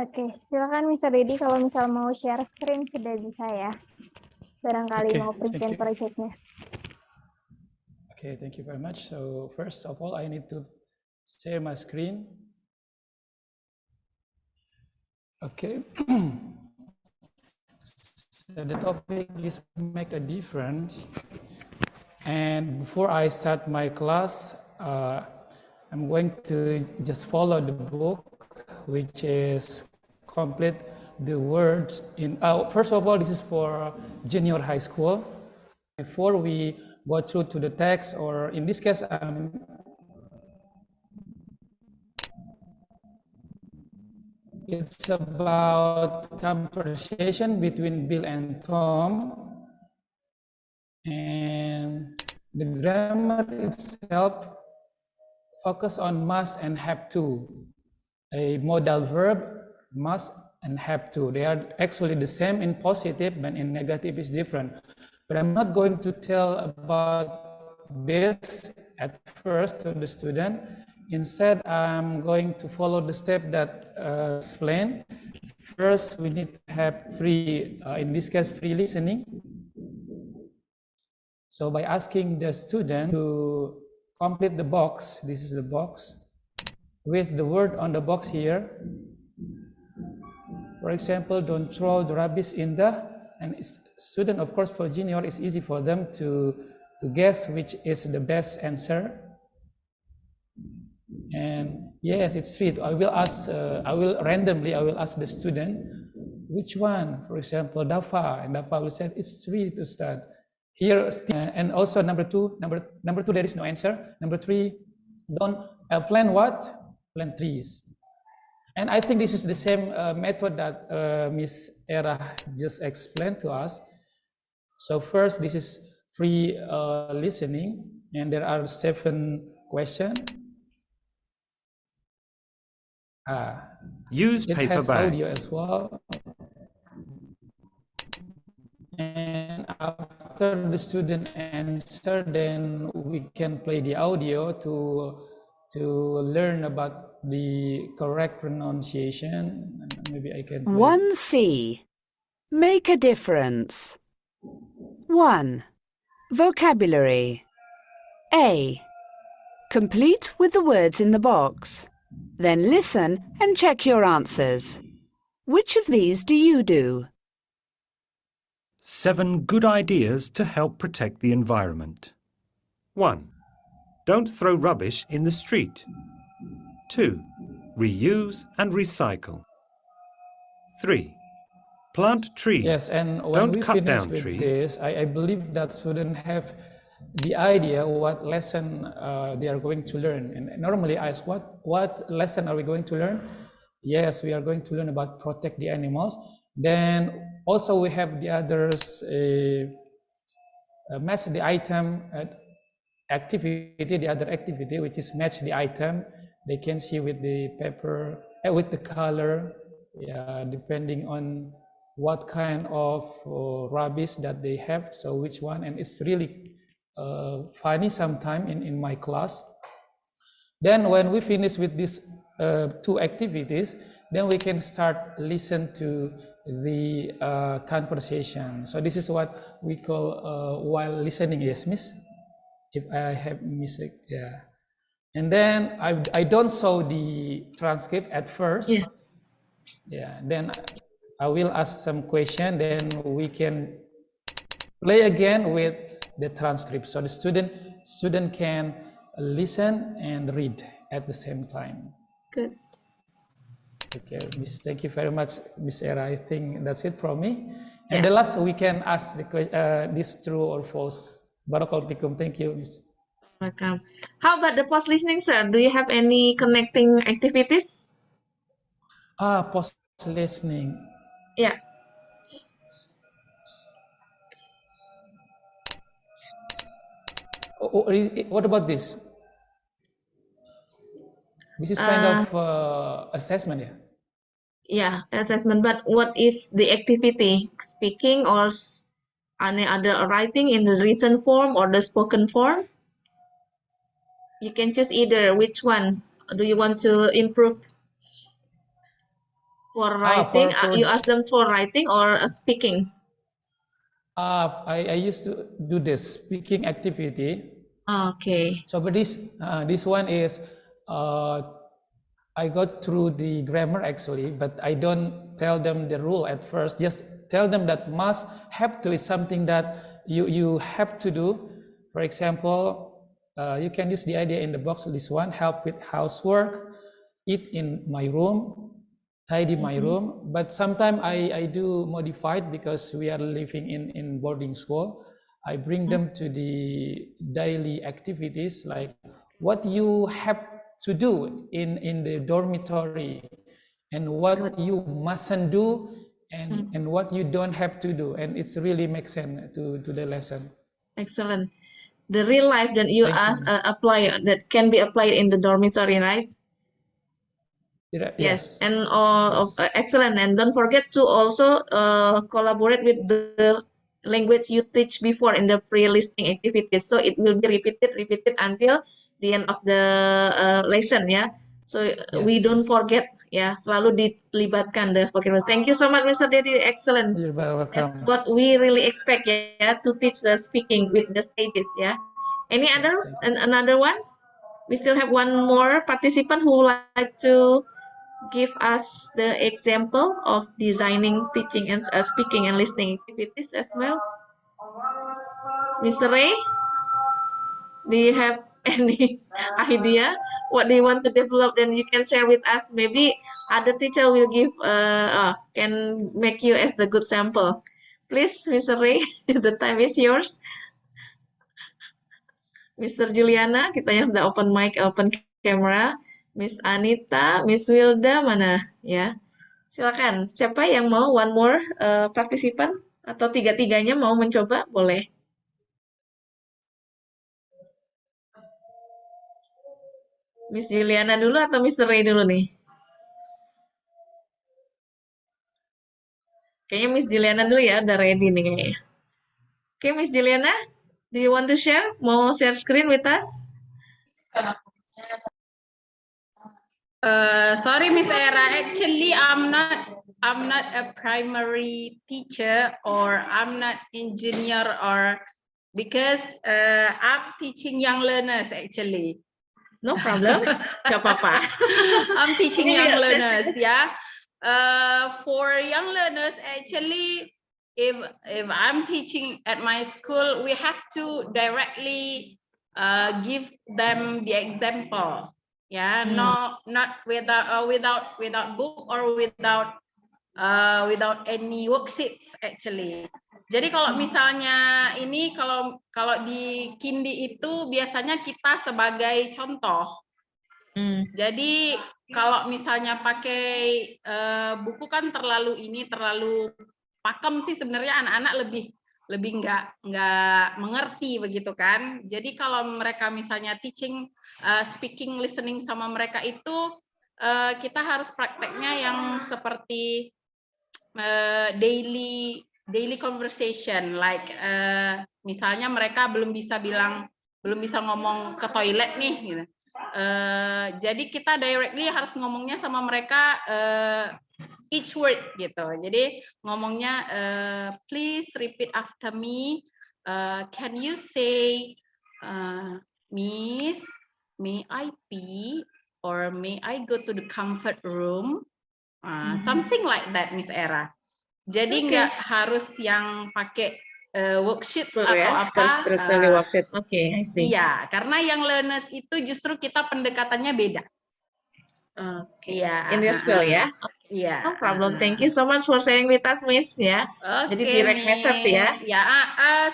Oke, silakan Mr. Dedi kalau misal mau share screen sudah bisa ya. Barangkali Okay, mau thank present you. project-nya. Okay, thank you very much. So first of all, I need to share my screen. Okay. So the topic is make a difference. And before I start my class, I'm going to just follow the book, which is complete the words in, first of all, this is for junior high school. Before we go through to the text, or in this case, it's about conversation between Bill and Tom, and the grammar itself focus on must and have to. A modal verb, must and have to. They are actually the same in positive, but in negative is different. But I'm not going to tell about this at first to the student. Instead, I'm going to follow the step that explained. First, we need to have free, in this case, free listening. So by asking the student to complete the box, this is the box, with the word on the box here. For example, don't throw the rubbish in the, and student, of course, for junior, it's easy for them to guess which is the best answer. And yes, it's free. I will ask, I will ask the student, which one? For example, Dafa, and Dafa will say, it's free to start. Here, and also number two, there is no answer. Number three, don't plant what? Plant trees. And I think this is the same method that Miss Era just explained to us. So first, this is free listening, and there are 7 questions. Use It paper has audio bags. as well. And after the student answer, then we can play the audio to learn about the correct pronunciation. Maybe I can play. 1C. Make a difference. 1. Vocabulary. A. Complete with the words in the box. Then listen and check your answers. Which of these do you do? 7 good ideas to help protect the environment. 1. Don't throw rubbish in the street. 2. Reuse and recycle. 3. Plant trees. Yes, and when Don't we cut finish down with trees. this, I believe that students have the idea what lesson they are going to learn. And normally I ask, what lesson are we going to learn? Yes, we are going to learn about protect the animals. Then also we have the others, match the item activity, the other activity, which is match the item. They can see with the paper, with the color, depending on what kind of rubbish that they have, so which one, and it's really funny sometime in my class. Then when we finish with these 2 activities, then we can start listen to the conversation. So this is what we call while listening, yes, miss? If I have mistake, yeah. And then I don't show the transcript at first. Yeah. Yeah, then I will ask some question, then we can play again with the transcript. So the student can listen and read at the same time. Good. Okay, Miss, thank you very much, Miss Era. I think that's it from me. And Yeah. the last, we can ask the this true or false. Barakallahu fikum. Thank you, Miss. Welcome. How about the post listening, sir? Do you have any connecting activities? Post listening. Yeah. What about this? This is kind of assessment, yeah? Yeah, assessment. But what is the activity? Speaking or any other writing in the written form or the spoken form? You can choose either. Which one do you want to improve? For writing, you ask them for writing or speaking? I used to do this speaking activity. Okay. So, but this one is I got through the grammar actually, but I don't tell them the rule at first. Just tell them that must have to is something that you have to do. For example, you can use the idea in the box. This one, help with housework, eat in my room, tidy my room. But sometimes I do modified because we are living in boarding school. I bring them to the daily activities, like what you have to do in the dormitory and what you mustn't do and what you don't have to do. And it's really makes sense to the lesson. Excellent. The real life that you apply that can be applied in the dormitory, right? Yes. And excellent. And don't forget to also collaborate with the language you teach before in the pre-listening activities. So it will be repeated until the end of the lesson, ya. So we don't forget, ya. Selalu dilibatkan the vocabulary. Thank you so much, Mr. Dedi. Excellent. You're very welcome. That's what we really expect, ya, to teach the speaking with the stages, ya. Any other another one? We still have one more participant who would like to give us the example of designing, teaching, and speaking and listening activities as well. Mr. Ray, do you have any idea what do you want to develop? Then you can share with us. Maybe other teacher will give can make you as the good sample. Please, Mr. Ray, the time is yours. Mr. Juliana, kita yang sudah open mic, open camera. Miss Anita, Miss Wilda, mana ya? Silakan. Siapa yang mau one more participant atau tiga-tiganya mau mencoba? Boleh. Miss Juliana dulu atau Mr. Ray dulu nih? Kayaknya Miss Juliana dulu ya, udah ready nih kayaknya. Oke, Miss Juliana, do you want to share? Mau share screen with us? Sorry, Miss Era. Actually, I'm not a primary teacher, or I'm not engineer, or because I'm teaching young learners actually. No problem. Gak apa-apa. I'm teaching Ini young lihat learners, sesi. yeah. For young learners, actually, if I'm teaching at my school, we have to directly give them the example. Yeah, not without book or without any worksheets actually. Jadi kalau misalnya ini kalau di Kindi itu biasanya kita sebagai contoh. Jadi kalau misalnya pakai buku kan terlalu pakem sih sebenarnya, anak-anak lebih nggak mengerti begitu kan. Jadi kalau mereka misalnya teaching, speaking, listening sama mereka itu kita harus prakteknya yang seperti daily conversation, like misalnya mereka belum bisa ngomong ke toilet nih gitu. Jadi kita directly harus ngomongnya sama mereka each word gitu. Jadi ngomongnya please repeat after me. Can you say Miss, may I pee, or may I go to the comfort room? Something like that, Miss Era. Jadi nggak harus yang pakai worksheet atau apa. Terstruktur worksheet. Oke, I see. Iya, karena yang learners itu justru kita pendekatannya beda. Oke. Iya. In your school ya. Iya. No problem. Thank you so much for sharing with us, Miss ya. Jadi direct method ya. Ya,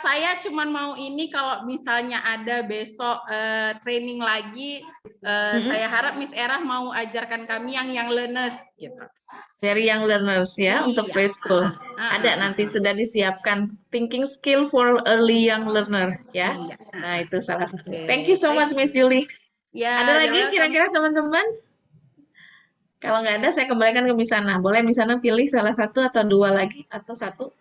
saya cuman mau ini kalau misalnya ada besok training lagi, saya harap Miss Era mau ajarkan kami yang learners gitu. Dari young learners ya, untuk preschool. Ada nanti sudah disiapkan thinking skill for early young learner ya. Nah, itu salah satu. Thank you so much, Miss Julie. Ya, Ada lagi kira-kira teman-teman? Kalau nggak ada, saya kembalikan ke Miss Ana. Boleh Miss Ana pilih salah satu atau dua lagi, atau satu?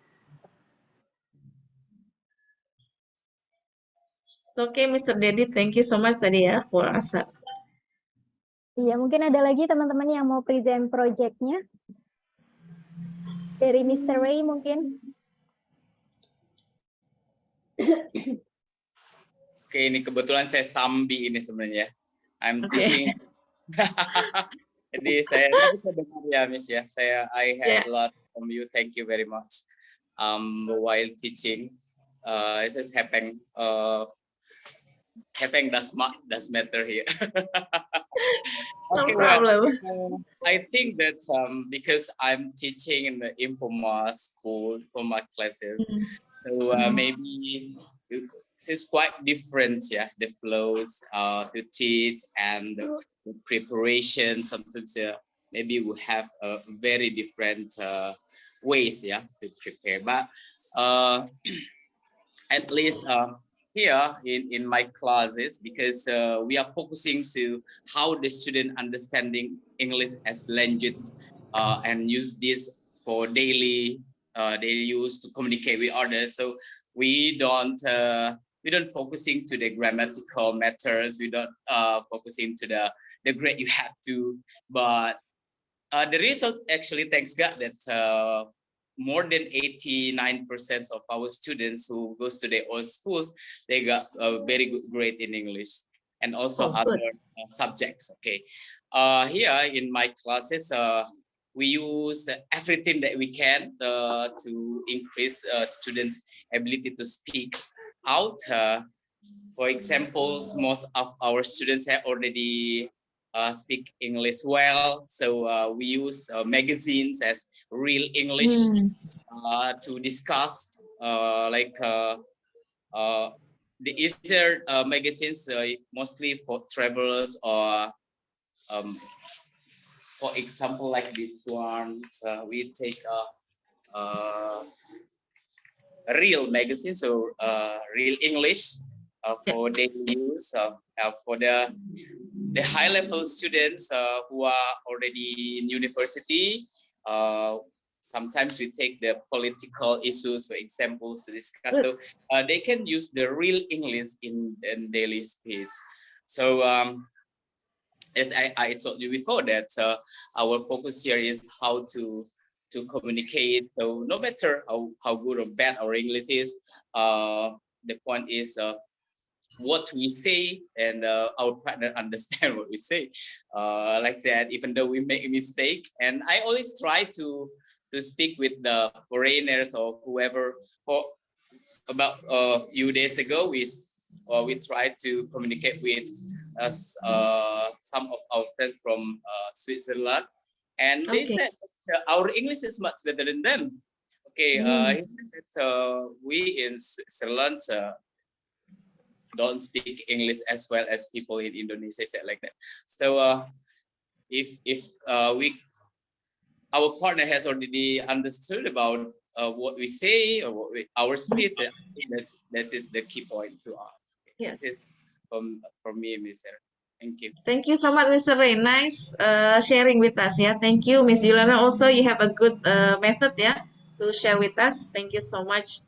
So, okay, Mr. Dedi, thank you so much tadi ya for Asad. Iya, mungkin ada lagi teman-teman yang mau present project-nya. Dari Mr. Ray mungkin. Oke, ini kebetulan saya sambi ini sebenarnya. I'm teaching. Jadi saya dengar ya, Miss ya. I had a lot from you. Thank you very much. While teaching, it is happening. Happening does matter here. No problem. I think that because I'm teaching in the Informa school for my classes, so maybe it's quite different, yeah. The flows to teach and the preparation. Sometimes maybe we have very different ways, yeah, to prepare. But at least here in my classes, because we are focusing to how the student understanding English as language and use this for daily use to communicate with others. So we don't focusing to the grammatical matters. We don't focusing to the grade you have to. But the result actually, thanks God, that more than 89% of our students who goes to their old schools, they got a very good grade in English and also other subjects. Okay, here in my classes, we use everything that we can to increase students' ability to speak out. For example, most of our students have already speak English well, so we use magazines as Real English to discuss the easier magazines mostly for travelers, or for example like this one, we take a Real magazine, so Real English for daily use, for the high level students who are already in university. sometimes we take the political issues for examples to discuss. So they can use the real English in daily speech. So as I told you before, that our focus here is how to communicate. So no matter how good or bad our English is, the point is what we say, and our partner understand what we say, like that, even though we make a mistake. And I always try to speak with the foreigners or whoever. About a few days ago, we tried to communicate with some of our friends from Switzerland, and they said our English is much better than them. Okay, we in Switzerland don't speak English as well as people in Indonesia, said like that. So if our partner has already understood about what we say or our speech, I think that is the key point to us. Yes. This is from me, Ms. Sarah. Thank you. Thank you so much, Mr. Ray. Nice sharing with us. Yeah, thank you, Miss Yulana. Also, you have a good method, yeah, to share with us. Thank you so much,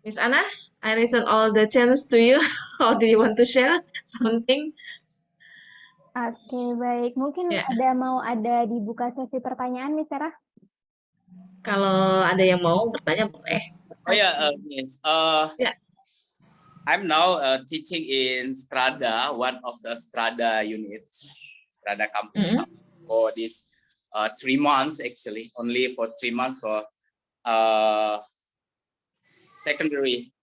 Miss Anna. I listen all the chance to you. How do you want to share something? Oke, baik. Mungkin Ya. mau dibuka sesi pertanyaan, Miss Sarah? Kalau ada yang mau bertanya boleh. Oh yeah, yes. Yeah. I'm now teaching in Strada, one of the Strada units, Strada campus, for this 3 months, actually, only for 3 months for secondary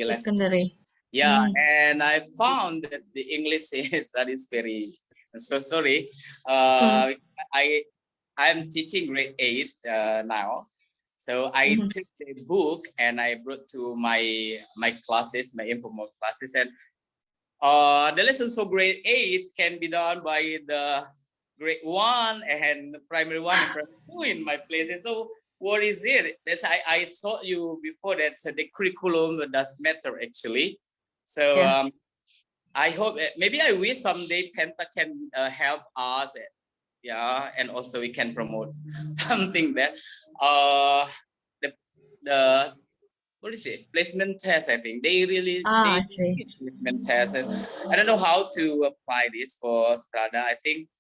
level. Secondary. Yeah, and I found that the English is very. So sorry. I'm teaching grade 8 now. So I took the book and I brought to my classes, my informal classes, and the lessons for grade 8 can be done by the grade 1 and primary 1 and primary 2 in my places. So what is it? That's I told you before that the curriculum does matter actually. So I hope maybe I wish someday Penta can help us. Yeah, and also we can promote something that the what is it, placement test. I think they really placement test, and I don't know how to apply this for Strada. I think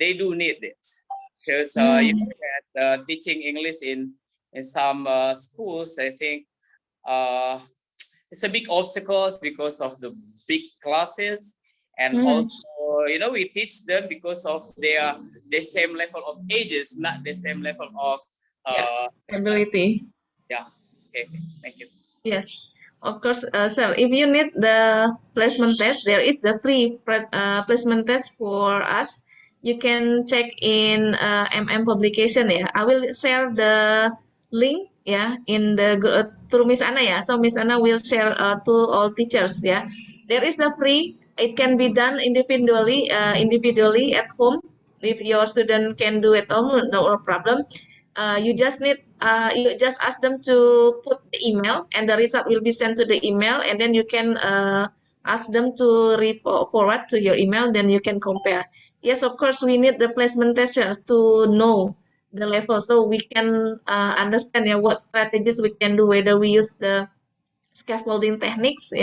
they do need it because you know that teaching English in some schools, I think it's a big obstacles because of the big classes. And also, you know, we teach them because of the same level of ages, not the same level of ability. Yeah. Okay. Thank you. Yes, of course, sir. If you need the placement test, there is the free placement test for us. You can check in MM publication. Yeah, I will share the link. Yeah, in the through Miss Anna. Yeah, so Miss Anna will share to all teachers. Yeah, there is the free. It can be done individually at home. If your student can do it at home, no problem. You just ask them to put the email, and the result will be sent to the email, and then you can ask them to forward to your email. Then you can compare. Yes, of course, we need the placement tester to know the level, so we can understand what strategies we can do, whether we use the scaffolding techniques,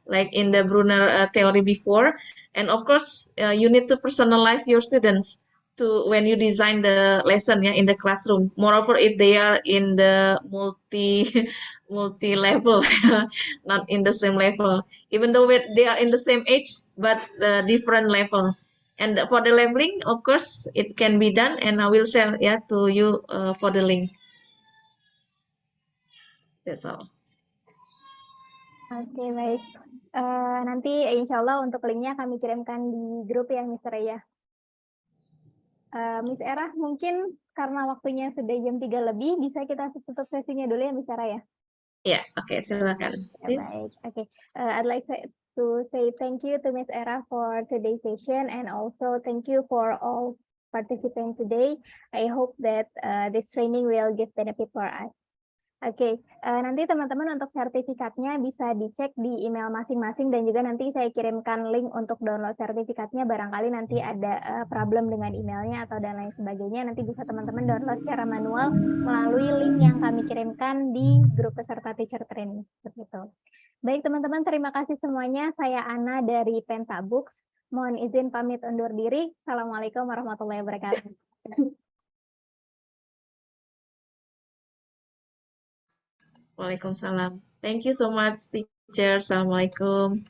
like in the Brunner theory before. And of course, you need to personalize your students to when you design the lesson in the classroom. Moreover, if they are in the multi level, not in the same level, even though they are in the same age, but the different level. And for the leveling, of course, it can be done, and I will share to you for the link. That's all. Oke, baik. Nanti insya Allah untuk linknya kami kirimkan di grup ya, Mr. Ray. Miss Era, mungkin karena waktunya sudah jam 3 lebih, bisa kita tutup sesinya dulu ya, Miss Era ya? Ya, oke, silakan. Ya, baik. Oke, I'd like to say thank you to Miss Era for today's session, and also thank you for all participants today. I hope that this training will give benefit for us. Oke, nanti teman-teman untuk sertifikatnya bisa dicek di email masing-masing dan juga nanti saya kirimkan link untuk download sertifikatnya. Barangkali nanti ada problem dengan emailnya atau dan lain sebagainya. Nanti bisa teman-teman download secara manual melalui link yang kami kirimkan di grup peserta teacher training. Seperti itu. Baik teman-teman, terima kasih semuanya. Saya Ana dari Pentabooks. Mohon izin pamit undur diri. Assalamualaikum warahmatullahi wabarakatuh. Waalaikumsalam. Thank you so much, teacher. Assalamualaikum.